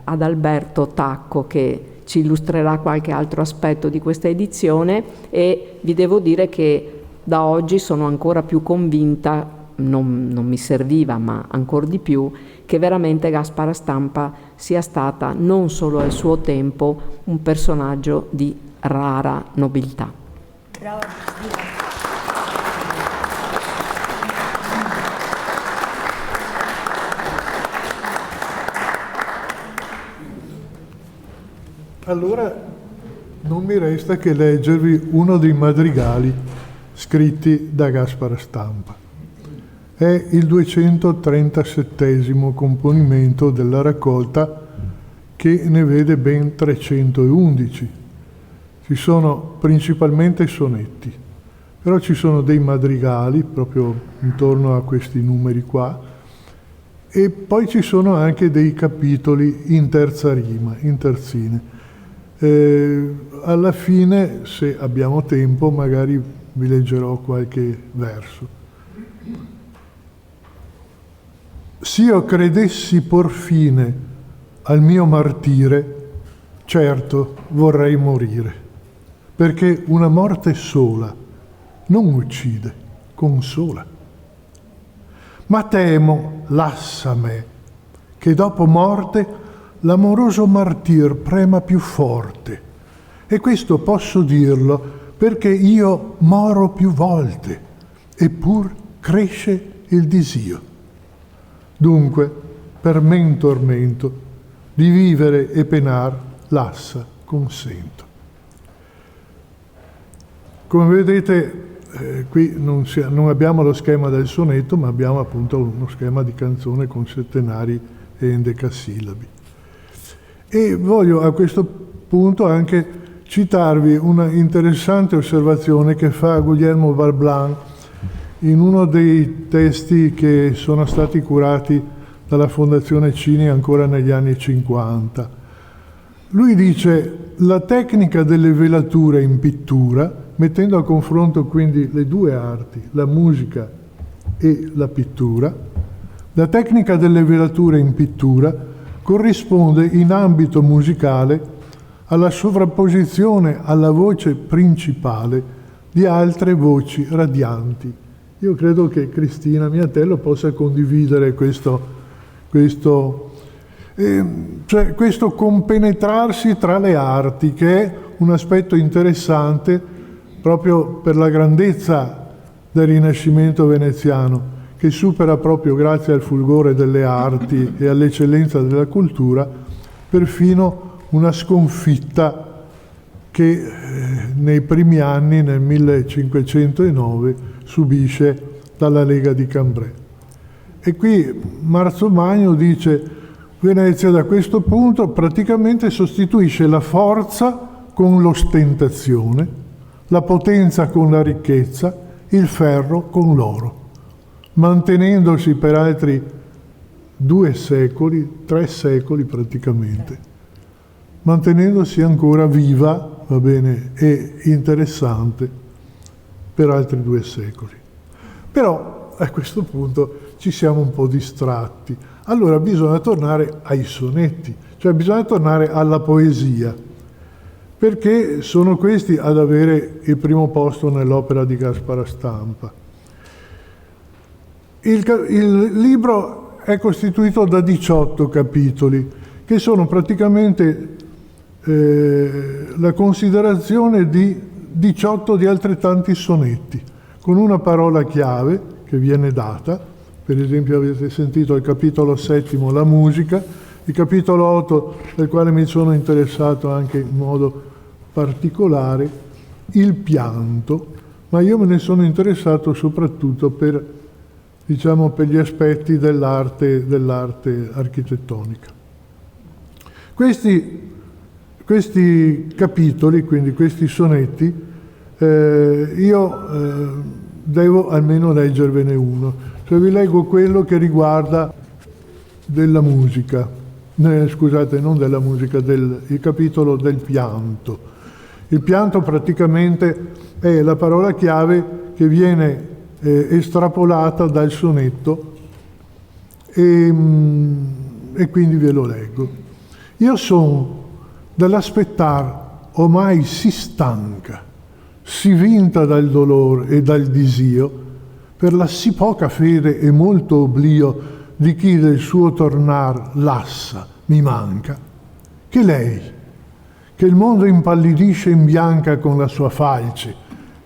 ad Alberto Tacco, che ci illustrerà qualche altro aspetto di questa edizione, e vi devo dire che da oggi sono ancora più convinta, non mi serviva, ma ancora di più, che veramente Gaspara Stampa sia stata, non solo al suo tempo, un personaggio di rara nobiltà. Brava. Allora non mi resta che leggervi uno dei madrigali scritti da Gaspara Stampa. È il 237° componimento della raccolta, che ne vede ben 311. Ci sono principalmente sonetti, però ci sono dei madrigali proprio intorno a questi numeri qua, e poi ci sono anche dei capitoli in terza rima, in terzine. Alla fine, se abbiamo tempo, magari vi leggerò qualche verso. S'io credessi por fine al mio martire, certo vorrei morire, perché una morte sola non uccide, consola. Ma temo, lassa me, che dopo morte l'amoroso martir prema più forte, e questo posso dirlo perché io moro più volte, eppur cresce il disio. Dunque, per men tormento, di vivere e penar, lassa consento. Come vedete, qui non abbiamo lo schema del sonetto, ma abbiamo appunto uno schema di canzone con settenari e endecasillabi. E voglio a questo punto anche citarvi una interessante osservazione che fa Guglielmo Valblanc in uno dei testi che sono stati curati dalla Fondazione Cini ancora negli anni 50. Lui dice: la tecnica delle velature in pittura, mettendo a confronto quindi le due arti, la musica e la pittura, la tecnica delle velature in pittura corrisponde in ambito musicale alla sovrapposizione alla voce principale di altre voci radianti. Io credo che Cristina Miatello possa condividere questo compenetrarsi tra le arti, che è un aspetto interessante proprio per la grandezza del Rinascimento veneziano, che supera proprio, grazie al fulgore delle arti e all'eccellenza della cultura, perfino una sconfitta che nei primi anni, nel 1509, subisce dalla Lega di Cambrai. E qui Marzo Magno dice: Venezia da questo punto praticamente sostituisce la forza con l'ostentazione, la potenza con la ricchezza, il ferro con l'oro, mantenendosi per altri 2 secoli, 3 secoli praticamente, mantenendosi ancora viva, va bene, e interessante per altri 2 secoli. Però a questo punto ci siamo un po' distratti. Allora bisogna tornare ai sonetti, cioè bisogna tornare alla poesia, perché sono questi ad avere il primo posto nell'opera di Gaspara Stampa. Il libro è costituito da 18 capitoli, che sono praticamente la considerazione di 18 di altrettanti sonetti, con una parola chiave che viene data. Per esempio avete sentito il capitolo 7 la musica, il capitolo 8 del quale mi sono interessato anche in modo particolare, il pianto, ma io me ne sono interessato soprattutto per, diciamo, per gli aspetti dell'arte architettonica. Questi capitoli, quindi questi sonetti, io devo almeno leggervene uno. Cioè vi leggo quello che riguarda della musica, scusate, non della musica, il capitolo del pianto. Il pianto praticamente è la parola chiave che viene estrapolata dal sonetto e quindi ve lo leggo. Io sono dall'aspettar ormai si stanca, si vinta dal dolore e dal disio, per la sì poca fede e molto oblio di chi del suo tornar l'assa mi manca, che lei, che il mondo impallidisce in bianca con la sua falce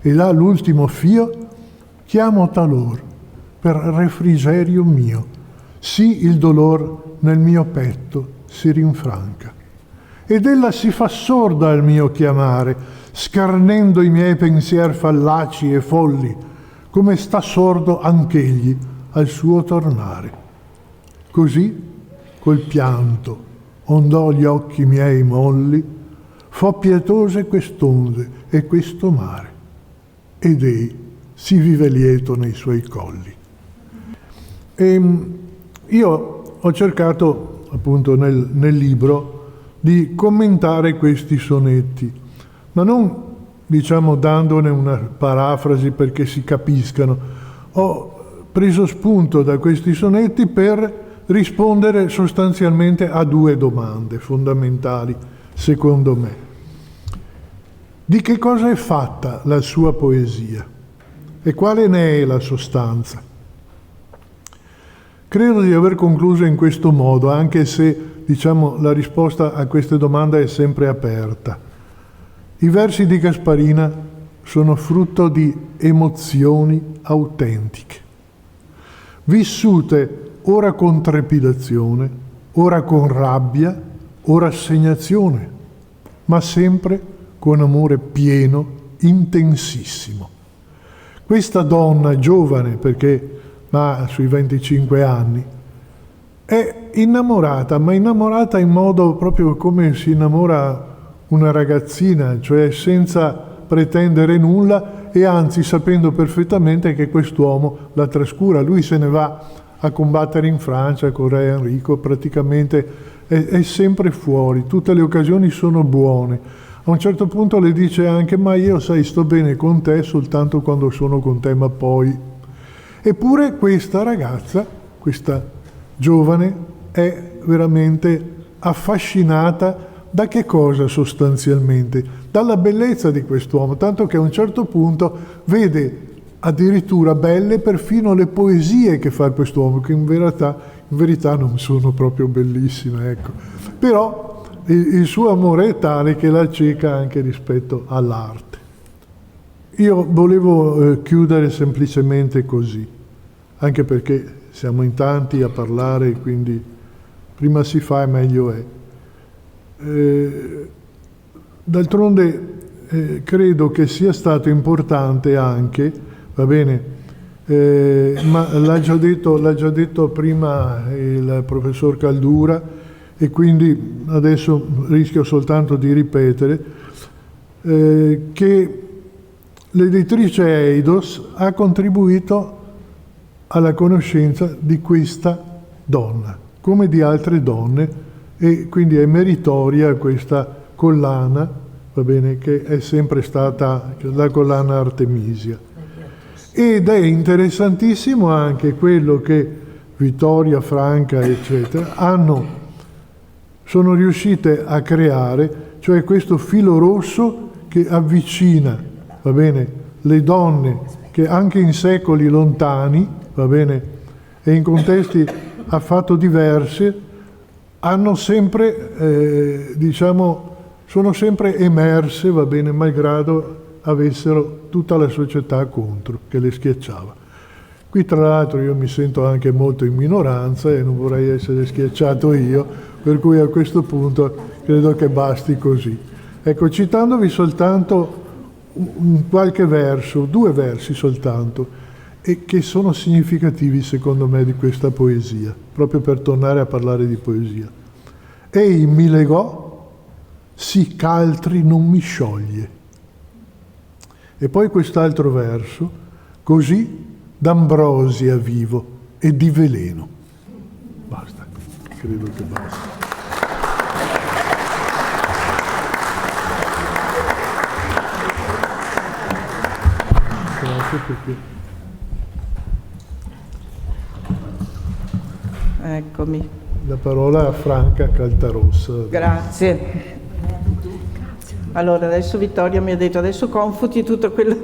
e là l'ultimo fio, chiamo talor per refrigerio mio, sì il dolor nel mio petto si rinfranca. Ed ella si fa sorda al mio chiamare, scarnendo i miei pensier fallaci e folli, come sta sordo anch'egli al suo tornare. Così, col pianto, ondò gli occhi miei molli, fo pietose quest'onde e questo mare, ed ei si vive lieto nei suoi colli. Io ho cercato, appunto, nel libro di commentare questi sonetti, ma non, diciamo, dandone una parafrasi perché si capiscano. Ho preso spunto da questi sonetti per rispondere sostanzialmente a 2 domande fondamentali, secondo me. Di che cosa è fatta la sua poesia e quale ne è la sostanza? Credo di aver concluso in questo modo, anche se, diciamo, la risposta a queste domande è sempre aperta. I versi di Gasparina sono frutto di emozioni autentiche, vissute ora con trepidazione, ora con rabbia, ora rassegnazione, ma sempre con amore pieno, intensissimo. Questa donna giovane, perché ha sui 25 anni, è innamorata, ma innamorata in modo proprio come si innamora una ragazzina, cioè senza pretendere nulla e anzi sapendo perfettamente che quest'uomo la trascura. Lui se ne va a combattere in Francia con re Enrico, praticamente è sempre fuori, tutte le occasioni sono buone. A un certo punto le dice anche: ma io, sai, sto bene con te soltanto quando sono con te, ma poi... Eppure questa ragazza, questa giovane, è veramente affascinata da che cosa sostanzialmente? Dalla bellezza di quest'uomo, tanto che a un certo punto vede addirittura belle perfino le poesie che fa quest'uomo, che in verità non sono proprio bellissime, ecco. Però il suo amore è tale che la acceca anche rispetto all'arte. Io volevo chiudere semplicemente così, anche perché siamo in tanti a parlare, quindi prima si fa e meglio è. D'altronde credo che sia stato importante anche, va bene, ma l'ha già detto prima il professor Caldura, e quindi adesso rischio soltanto di ripetere, che l'editrice Eidos ha contribuito alla conoscenza di questa donna, come di altre donne, e quindi è meritoria questa collana, va bene, che è sempre stata la collana Artemisia. Ed è interessantissimo anche quello che Vittoria, Franca, eccetera, sono riuscite a creare, cioè questo filo rosso che avvicina, va bene, le donne che anche in secoli lontani, va bene, e in contesti affatto diversi, hanno sempre, sono sempre emerse, va bene, malgrado avessero tutta la società contro, che le schiacciava. Qui tra l'altro io mi sento anche molto in minoranza e non vorrei essere schiacciato io, per cui a questo punto credo che basti così. Ecco, citandovi soltanto qualche verso, 2 versi soltanto, e che sono significativi secondo me di questa poesia, proprio per tornare a parlare di poesia. Ei mi legò, sì ch'altri non mi scioglie. E poi quest'altro verso, così d'ambrosia vivo e di veleno. Basta, credo che basta. Grazie perché... Eccomi. La parola a Franca Caltarossa. Grazie. Allora, adesso Vittoria mi ha detto, adesso confuti tutto quello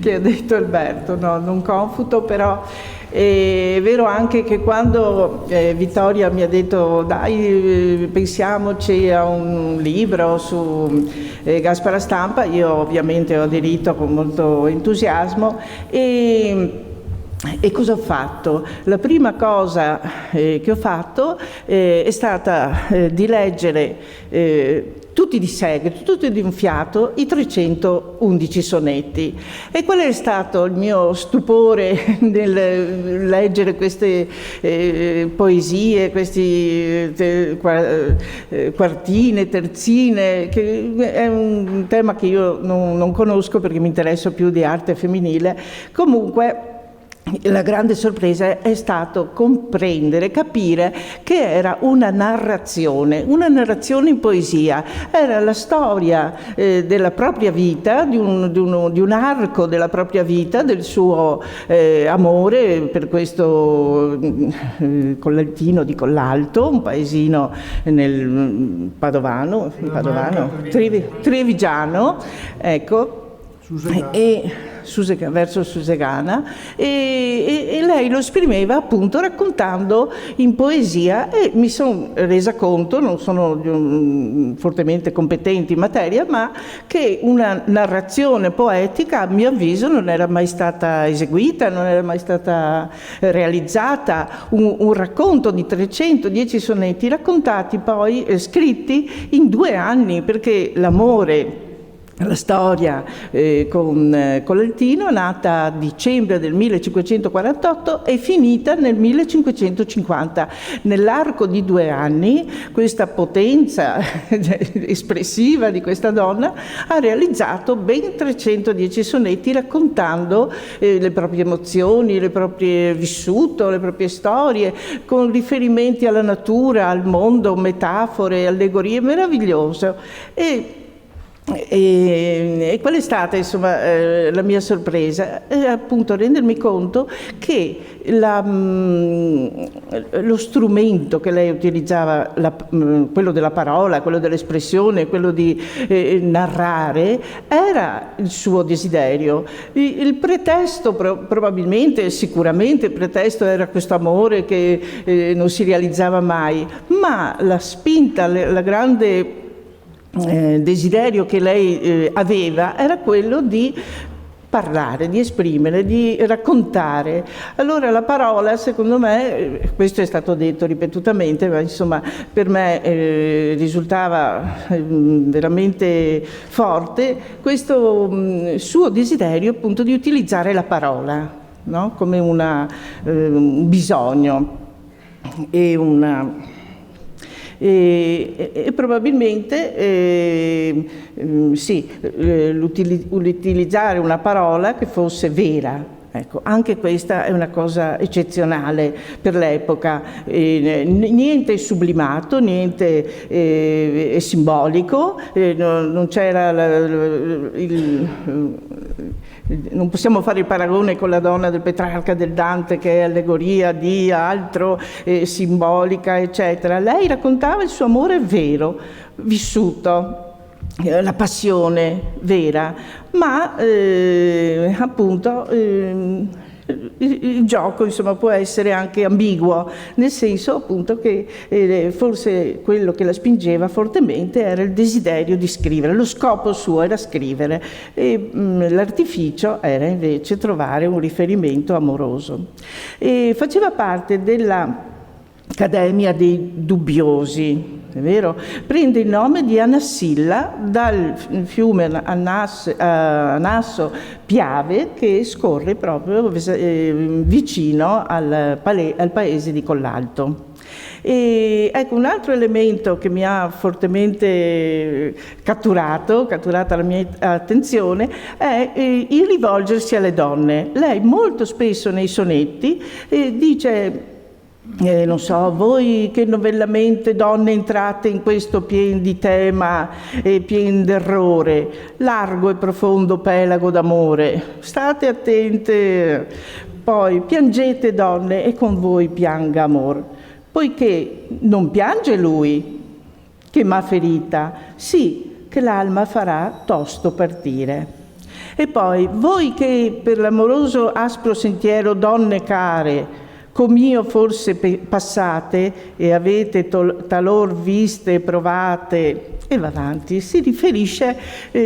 che ha detto Alberto. No, non confuto, però è vero anche che quando Vittoria mi ha detto dai, pensiamoci a un libro su Gaspara Stampa, io ovviamente ho aderito con molto entusiasmo. E cosa ho fatto? La prima cosa che ho fatto è stata di leggere tutti di seguito, tutti di un fiato, i 311 sonetti. E qual è stato il mio stupore nel leggere queste poesie, questi quartine, terzine, che è un tema che io non conosco perché mi interessa più di arte femminile. Comunque, la grande sorpresa è stato comprendere, capire che era una narrazione in poesia. Era la storia della propria vita, di un arco della propria vita, del suo amore per questo collaltino di Collalto, un paesino nel Padovano, Trevigiano, ecco. Verso Susegana, e lei lo esprimeva appunto raccontando in poesia, e mi sono resa conto, non sono fortemente competente in materia, ma che una narrazione poetica a mio avviso non era mai stata eseguita, non era mai stata realizzata. Un racconto di 310 sonetti raccontati poi, scritti in 2 anni, perché l'amore, la storia con Collaltino, nata a dicembre del 1548 e finita nel 1550. Nell'arco di 2 anni questa potenza espressiva di questa donna ha realizzato ben 310 sonetti raccontando le proprie emozioni, il proprio vissuto, le proprie storie, con riferimenti alla natura, al mondo, metafore, allegorie. Meraviglioso. E qual è stata insomma la mia sorpresa? È appunto rendermi conto che lo strumento che lei utilizzava, quello della parola, quello dell'espressione, quello di narrare, era il suo desiderio. Il pretesto probabilmente, sicuramente il pretesto era questo amore che non si realizzava mai, ma la spinta, la grande desiderio che lei aveva era quello di parlare, di esprimere, di raccontare. Allora la parola, secondo me, questo è stato detto ripetutamente, ma insomma per me risultava veramente forte questo suo desiderio appunto di utilizzare la parola, no? Come un bisogno e probabilmente sì, utilizzare una parola che fosse vera. Ecco, anche questa è una cosa eccezionale per l'epoca, niente sublimato, niente simbolico, non c'era non possiamo fare il paragone con la donna del Petrarca, del Dante, che è allegoria di altro, simbolica, eccetera. Lei raccontava il suo amore vero, vissuto, la passione vera, ma appunto il gioco insomma può essere anche ambiguo, nel senso appunto che forse quello che la spingeva fortemente era il desiderio di scrivere, lo scopo suo era scrivere e l'artificio era invece trovare un riferimento amoroso. E faceva parte dell'Accademia dei Dubbiosi, è vero? Prende il nome di Anassilla dal fiume Anasso Piave che scorre proprio vicino al paese di Collalto. E ecco, un altro elemento che mi ha fortemente catturata la mia attenzione è il rivolgersi alle donne. Lei molto spesso nei sonetti dice non so, voi che novellamente donne entrate in questo pien di tema e pien d'errore, largo e profondo pelago d'amore, state attente, poi piangete donne e con voi pianga amor, poiché non piange lui che m'ha ferita, sì che l'alma farà tosto partire. E poi, voi che per l'amoroso aspro sentiero donne care, com'io forse passate e avete talor viste e provate, e va avanti, si riferisce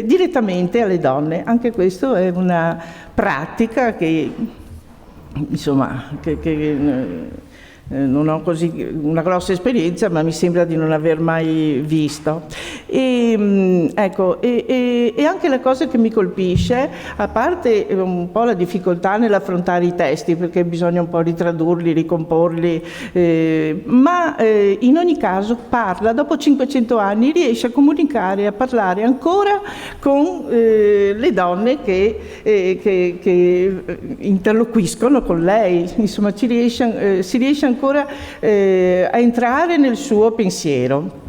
direttamente alle donne. Anche questo è una pratica che, insomma, non ho così una grossa esperienza, ma mi sembra di non aver mai visto. Ecco, e anche la cosa che mi colpisce, a parte un po' la difficoltà nell'affrontare i testi, perché bisogna un po' ritradurli, ricomporli, ma in ogni caso parla, dopo 500 anni riesce a comunicare, a parlare ancora con le donne che interloquiscono con lei, insomma si riesce ancora a entrare nel suo pensiero.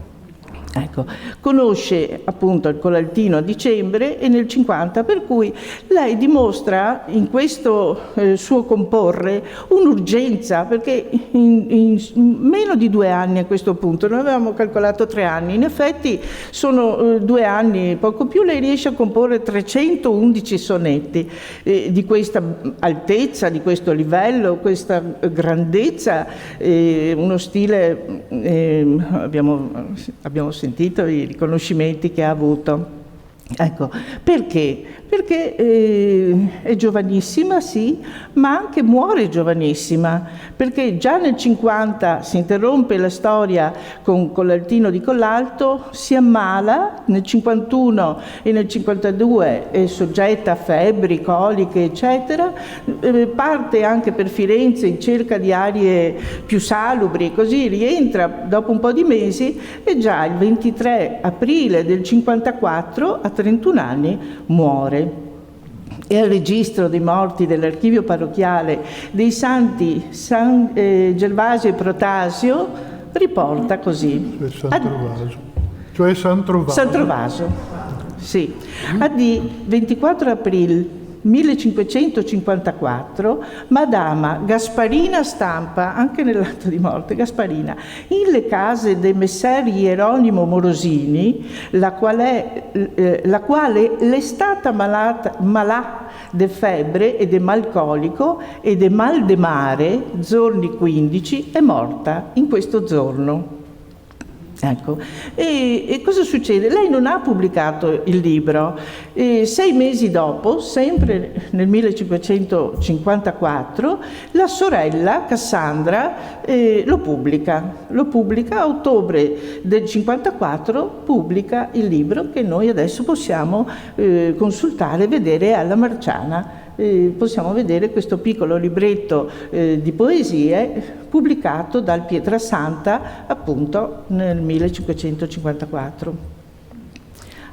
Ecco, conosce appunto il Collaltino a dicembre e nel 50, per cui lei dimostra in questo suo comporre un'urgenza, perché in meno di 2 anni a questo punto, noi avevamo calcolato 3 anni, in effetti sono 2 anni, poco più, lei riesce a comporre 311 sonetti di questa altezza, di questo livello, questa grandezza, uno stile, abbiamo sentito i riconoscimenti che ha avuto. Ecco, perché? Perché è giovanissima, sì, ma anche muore giovanissima, perché già nel 50 si interrompe la storia con Collaltino di Collalto, si ammala, nel 51 e nel 52 è soggetta a febbri, coliche, eccetera, parte anche per Firenze in cerca di arie più salubri, così rientra dopo un po' di mesi e già il 23 aprile del 54, a 31 anni, muore. E al registro dei morti dell'archivio parrocchiale dei santi San Gervasio e Protasio riporta così. Cioè San Trovaso. San Trovaso, sì. AD 24 aprile 1554, Madama Gasparina stampa, anche nell'atto di morte, Gasparina, in le case dei messer Hieronimo Morosini, la quale l'è stata malà de febbre e de mal colico e de mal de mare, giorni 15, è morta in questo giorno. Ecco, e cosa succede? Lei non ha pubblicato il libro, 6 mesi dopo, sempre nel 1554, la sorella Cassandra lo pubblica, a ottobre del 54 pubblica il libro che noi adesso possiamo consultare e vedere alla Marciana. Possiamo vedere questo piccolo libretto di poesie pubblicato dal Pietrasanta appunto nel 1554.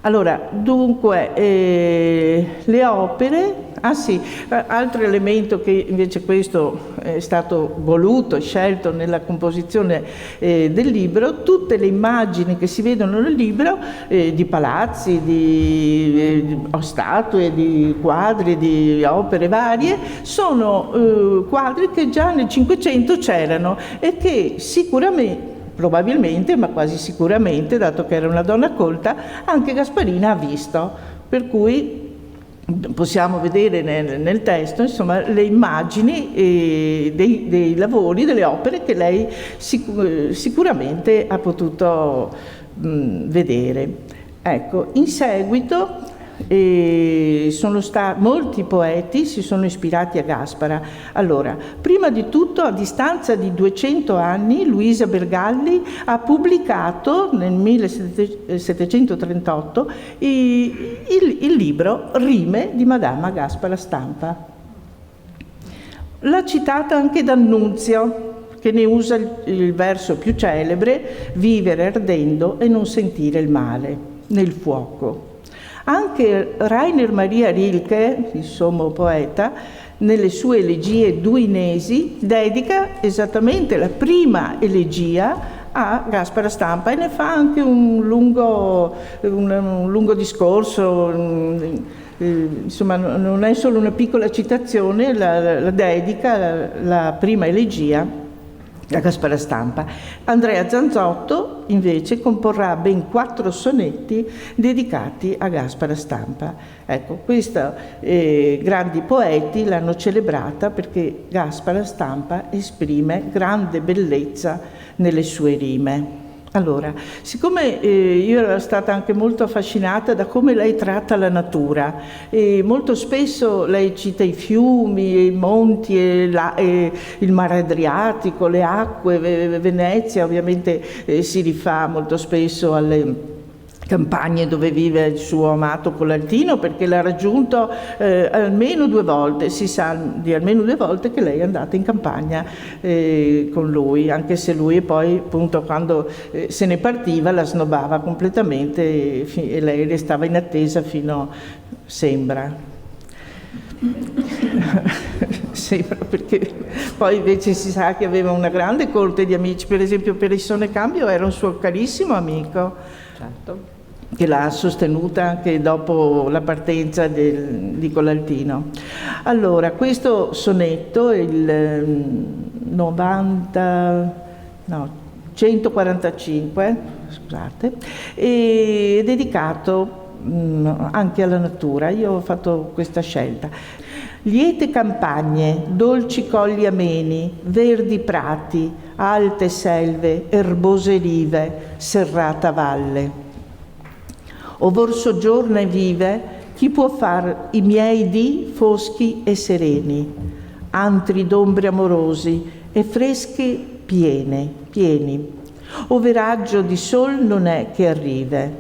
Allora, dunque, le opere, altro elemento che invece questo è stato voluto e scelto nella composizione del libro, tutte le immagini che si vedono nel libro di palazzi, di statue, di quadri, di opere varie, sono quadri che già nel Cinquecento c'erano e che sicuramente, probabilmente, ma quasi sicuramente, dato che era una donna colta, anche Gasparina ha visto, per cui possiamo vedere nel testo, insomma, le immagini dei lavori, delle opere che lei sicuramente ha potuto vedere. Ecco, in seguito molti poeti si sono ispirati a Gaspara. Allora, prima di tutto, a distanza di 200 anni, Luisa Bergalli ha pubblicato nel 1738 il libro Rime di Madama Gaspara Stampa. L'ha citata anche D'Annunzio, che ne usa il verso più celebre: vivere ardendo e non sentire il male nel fuoco. Anche Rainer Maria Rilke, il sommo poeta, nelle sue elegie duinesi, dedica esattamente la prima elegia a Gaspara Stampa e ne fa anche un lungo discorso. Insomma, non è solo una piccola citazione, la dedica, la prima elegia a Gaspara Stampa. Andrea Zanzotto invece comporrà ben 4 sonetti dedicati a Gaspara Stampa. Ecco, questi grandi poeti l'hanno celebrata perché Gaspara Stampa esprime grande bellezza nelle sue rime. Allora, siccome io ero stata anche molto affascinata da come lei tratta la natura, e molto spesso lei cita i fiumi, i monti, il mare Adriatico, le acque, Venezia, ovviamente si rifà molto spesso alle campagne dove vive il suo amato Colaltino, perché l'ha raggiunto almeno 2 volte, si sa di almeno 2 volte che lei è andata in campagna con lui, anche se lui poi appunto quando se ne partiva la snobbava completamente e lei restava in attesa fino, sembra, perché poi invece si sa che aveva una grande corte di amici, per esempio Perissone Cambio era un suo carissimo amico. Certo. Che l'ha sostenuta anche dopo la partenza di Colaltino. Allora, questo sonetto, il 145, scusate, è dedicato anche alla natura. Io ho fatto questa scelta. Liete campagne, dolci colli ameni, verdi prati, alte selve, erbose rive, serrata valle. Ov'or soggiorna e vive, chi può far i miei dì foschi e sereni, antri d'ombre amorosi e freschi pieni, ove raggio di sol non è che arrive,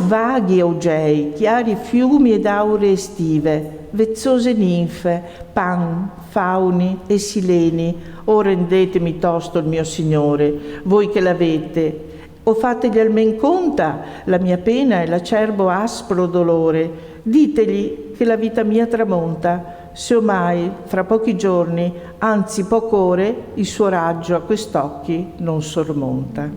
vaghi augei, chiari fiumi ed auree estive, vezzose ninfe, pan, fauni e sileni, o rendetemi tosto il mio Signore, voi che l'avete, o fategli almen conta la mia pena e l'acerbo aspro dolore, ditegli che la vita mia tramonta, se omai fra pochi giorni, anzi poch'ore, il suo raggio a quest'occhi non sormonta.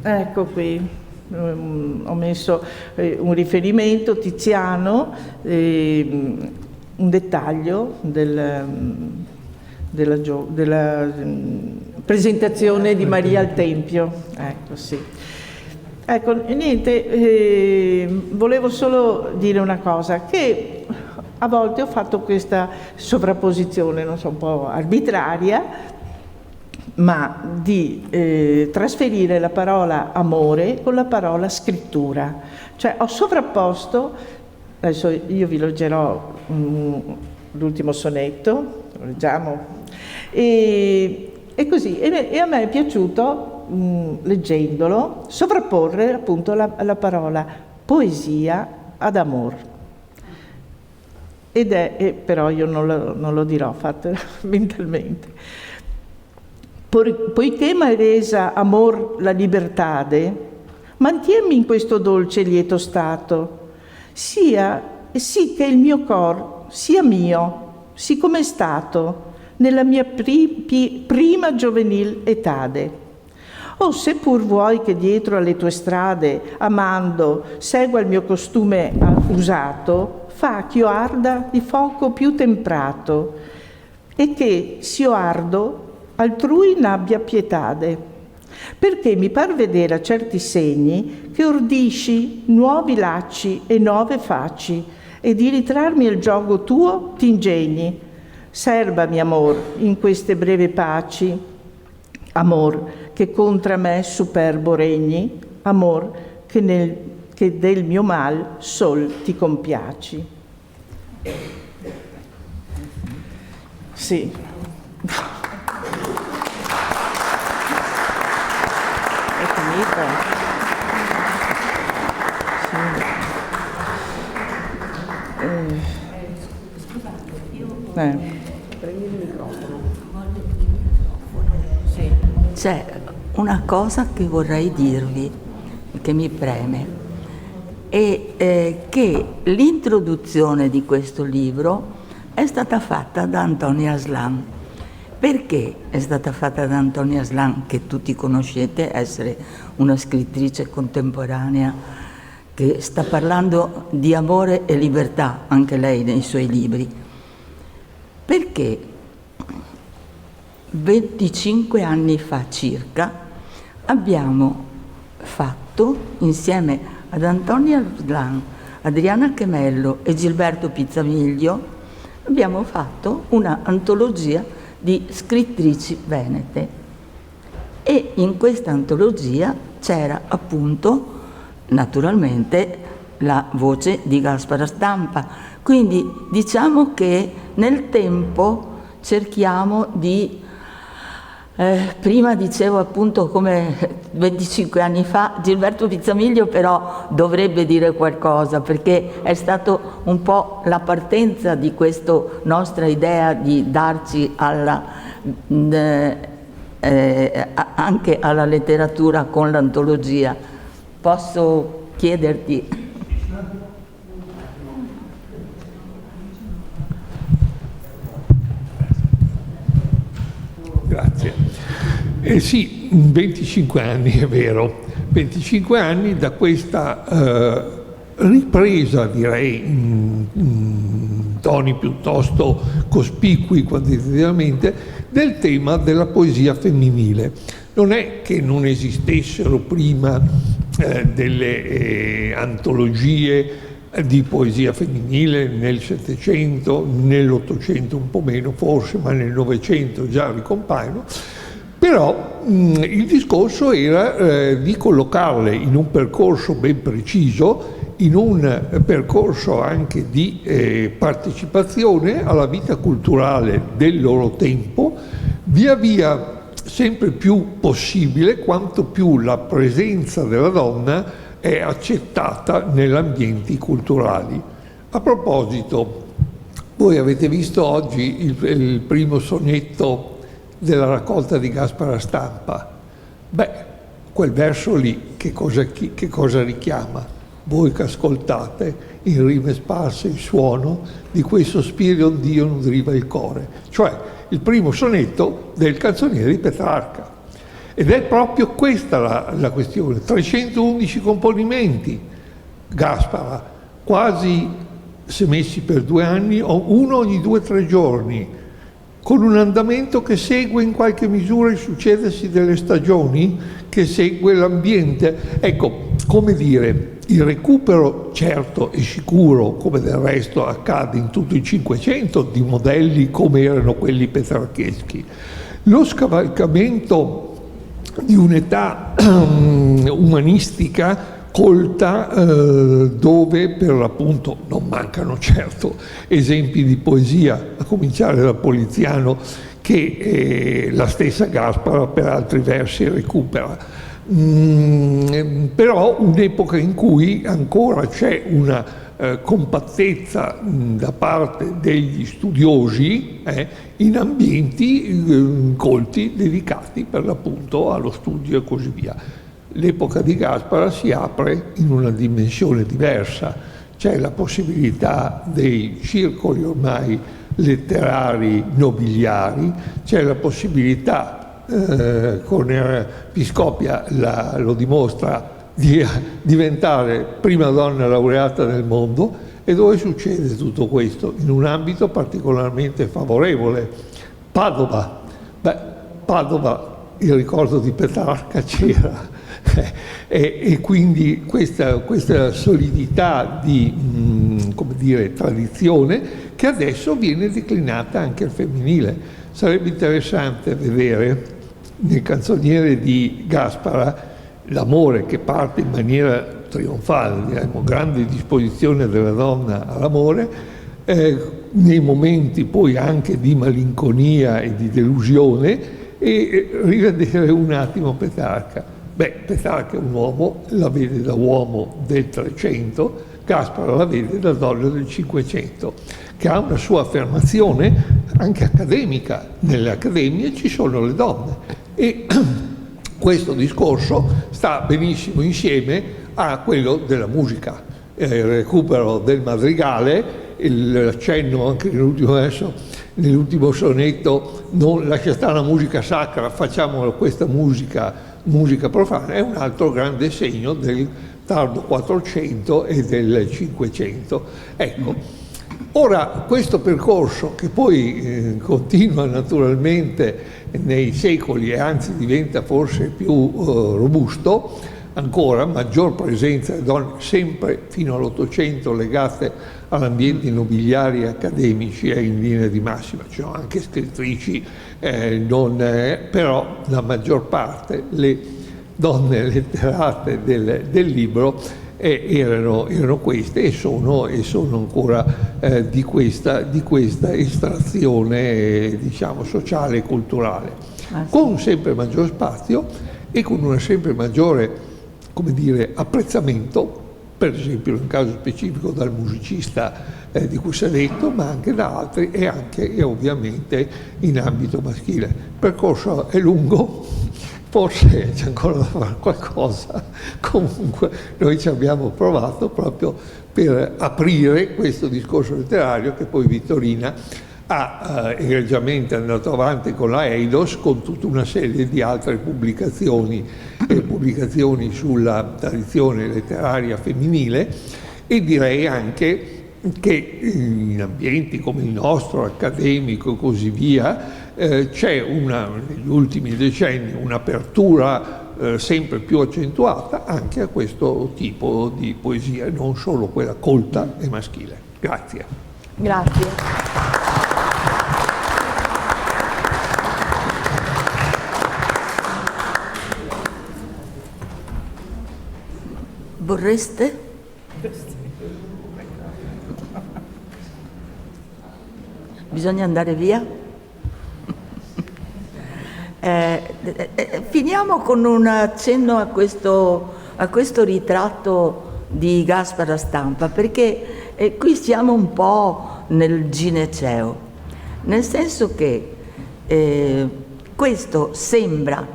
Ecco qui, ho messo un riferimento, Tiziano, un dettaglio della presentazione di Maria al Tempio. Ecco, sì. Ecco, niente, volevo solo dire una cosa, che a volte ho fatto questa sovrapposizione, non so, un po' arbitraria, ma di trasferire la parola amore con la parola scrittura. Cioè ho sovrapposto, adesso io vi leggerò l'ultimo sonetto, lo leggiamo, e così, e a me è piaciuto, leggendolo, sovrapporre appunto la parola poesia ad amor. Però io non lo dirò, fatelo mentalmente. Poiché m'hai resa amor la libertade, mantienmi in questo dolce e lieto stato, sì che il mio cor sia mio, sì come è stato nella mia prima giovanil etade. O se pur vuoi che dietro alle tue strade, amando, segua il mio costume usato, fa ch'io arda di fuoco più temprato, e che, s'io ardo, altrui n'abbia pietade, perché mi par vedere a certi segni che ordisci nuovi lacci e nuove facci, e di ritrarmi il giogo tuo t'ingegni. Serbami, amor, in queste breve paci, amor, che contra me superbo regni, amor, che del mio mal sol ti compiaci. Sì. È finita? Prendi il microfono. Sì. C'è una cosa che vorrei dirvi, che mi preme, è che l'introduzione di questo libro è stata fatta da Antonia Aslan. Perché è stata fatta da Antonia Aslan, che tutti conoscete essere una scrittrice contemporanea che sta parlando di amore e libertà, anche lei nei suoi libri? Perché 25 anni fa circa abbiamo fatto, insieme ad Antonia Aslan, Adriana Chemello e Gilberto Pizzamiglio, abbiamo fatto una antologia di scrittrici venete, e in questa antologia c'era appunto naturalmente la voce di Gaspara Stampa. Quindi diciamo che nel tempo cerchiamo di, prima dicevo appunto come 25 anni fa, Gilberto Pizzamiglio però dovrebbe dire qualcosa, perché è stato un po' la partenza di questa nostra idea di darci anche alla letteratura con l'antologia. Posso chiederti? Grazie. Sì, 25 anni, è vero, 25 anni da questa ripresa, direi, in toni piuttosto cospicui quantitativamente, del tema della poesia femminile. Non è che non esistessero prima delle antologie di poesia femminile nel Settecento, nell'Ottocento un po' meno forse, ma nel Novecento già ricompaiono, però il discorso era di collocarle in un percorso ben preciso, in un percorso anche di partecipazione alla vita culturale del loro tempo, via via sempre più possibile quanto più la presenza della donna è accettata negli ambienti culturali. A proposito, voi avete visto oggi il primo sonetto della raccolta di Gaspara Stampa. Beh, quel verso lì che cosa richiama? Voi che ascoltate in rime sparse il suono di quei sospiri ond'io nudriva il core. Cioè il primo sonetto del canzoniere di Petrarca. Ed è proprio questa la questione. 311 componimenti, Gaspara, quasi se messi per 2 anni, o uno ogni 2 o 3 giorni, con un andamento che segue in qualche misura il succedersi delle stagioni, che segue l'ambiente. Ecco, come dire, il recupero certo e sicuro, come del resto accade in tutto il Cinquecento, di modelli come erano quelli petrarcheschi, lo scavalcamento di un'età umanistica colta, dove per l'appunto non mancano certo esempi di poesia, a cominciare da Poliziano, che la stessa Gaspara per altri versi recupera. Però un'epoca in cui ancora c'è una compattezza da parte degli studiosi in ambienti colti, dedicati per l'appunto allo studio e così via. L'epoca di Gaspara si apre in una dimensione diversa, c'è la possibilità dei circoli ormai letterari nobiliari, c'è la possibilità, con Piscopia lo dimostra, di diventare prima donna laureata nel mondo. E dove succede tutto questo? In un ambito particolarmente favorevole, Padova. Padova, il ricordo di Petrarca c'era, e quindi questa solidità di come dire, tradizione, che adesso viene declinata anche al femminile. Sarebbe interessante vedere nel canzoniere di Gaspara l'amore che parte in maniera trionfale, diremmo, grande disposizione della donna all'amore, nei momenti poi anche di malinconia e di delusione, e rivedere un attimo Petrarca. Petrarca è un uomo, la vede da uomo del 300, Gaspara la vede da donna del 500, che ha una sua affermazione anche accademica. Nelle accademie ci sono le donne, e questo discorso sta benissimo insieme a quello della musica. Il recupero del madrigale, l'accenno anche nell'ultimo verso, nell'ultimo sonetto, non lascia stare la musica sacra, facciamo questa musica profana, è un altro grande segno del tardo 400 e del 500. Ecco, ora questo percorso, che poi continua naturalmente nei secoli e anzi diventa forse più robusto, ancora maggior presenza di donne, sempre fino all'800 legate all'ambiente nobiliari e accademici, è in linea di massima. Ci sono anche scrittrici, però la maggior parte, le donne letterate del libro erano queste, e sono ancora di questa estrazione, diciamo, sociale e culturale, con sempre maggior spazio e con una sempre maggiore, come dire, apprezzamento, per esempio nel caso specifico dal musicista di cui si è detto, ma anche da altri, e anche e ovviamente in ambito maschile. Il percorso è lungo, forse c'è ancora da fare qualcosa, comunque noi ci abbiamo provato proprio per aprire questo discorso letterario, che poi Vittorina ha egregiamente andato avanti con la Eidos, con tutta una serie di altre pubblicazioni sulla tradizione letteraria femminile, e direi anche che in ambienti come il nostro, accademico e così via, c'è negli ultimi decenni un'apertura sempre più accentuata anche a questo tipo di poesia, non solo quella colta e maschile. Grazie. Grazie. Vorreste? Bisogna andare via? Finiamo con un accenno a questo ritratto di Gaspara Stampa, perché qui siamo un po' nel gineceo, nel senso che questo sembra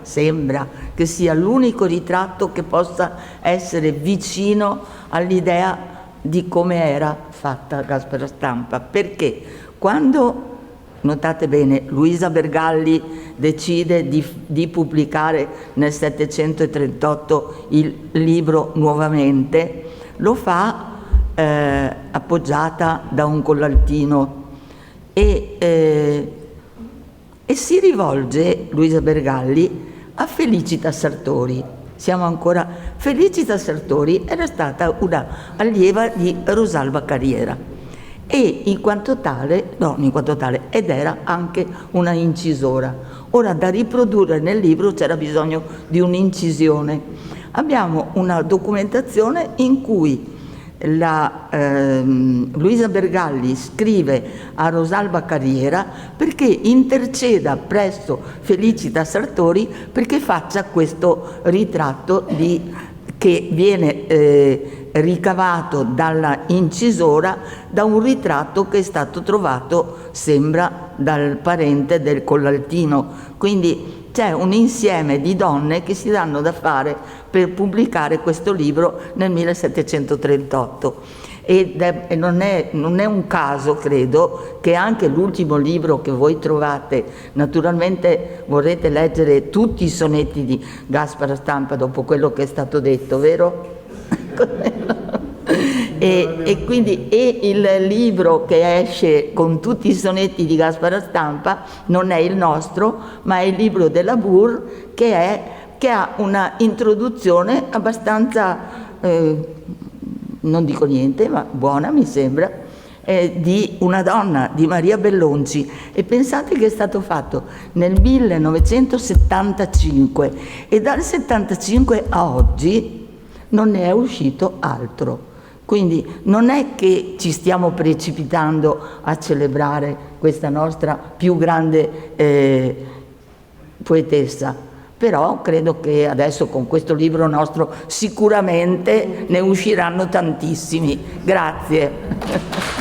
che sia l'unico ritratto che possa essere vicino all'idea di come era fatta Gaspara Stampa, perché quando, notate bene, Luisa Bergalli decide di pubblicare nel 738 il libro nuovamente, lo fa appoggiata da un collaltino e si rivolge, Luisa Bergalli, a Felicita Sartori. Felicita Sartori era stata una allieva di Rosalba Carriera, e in quanto tale, ed era anche una incisora. Ora, da riprodurre nel libro c'era bisogno di un'incisione. Abbiamo una documentazione in cui Luisa Bergalli scrive a Rosalba Carriera perché interceda presso Felicita Sartori perché faccia questo ritratto che viene ricavato dalla incisora da un ritratto che è stato trovato, sembra, dal parente del Collaltino. Quindi c'è un insieme di donne che si danno da fare per pubblicare questo libro nel 1738. E non è un caso, credo, che anche l'ultimo libro che voi trovate, naturalmente vorrete leggere tutti i sonetti di Gaspara Stampa dopo quello che è stato detto, vero? E quindi il libro che esce con tutti i sonetti di Gaspara Stampa non è il nostro, ma è il libro della Burr, che ha una introduzione abbastanza, non dico niente, ma buona mi sembra, di una donna, di Maria Bellonci. E pensate che è stato fatto nel 1975 e dal 75 a oggi non ne è uscito altro. Quindi non è che ci stiamo precipitando a celebrare questa nostra più grande poetessa, però credo che adesso con questo libro nostro sicuramente ne usciranno tantissimi. Grazie.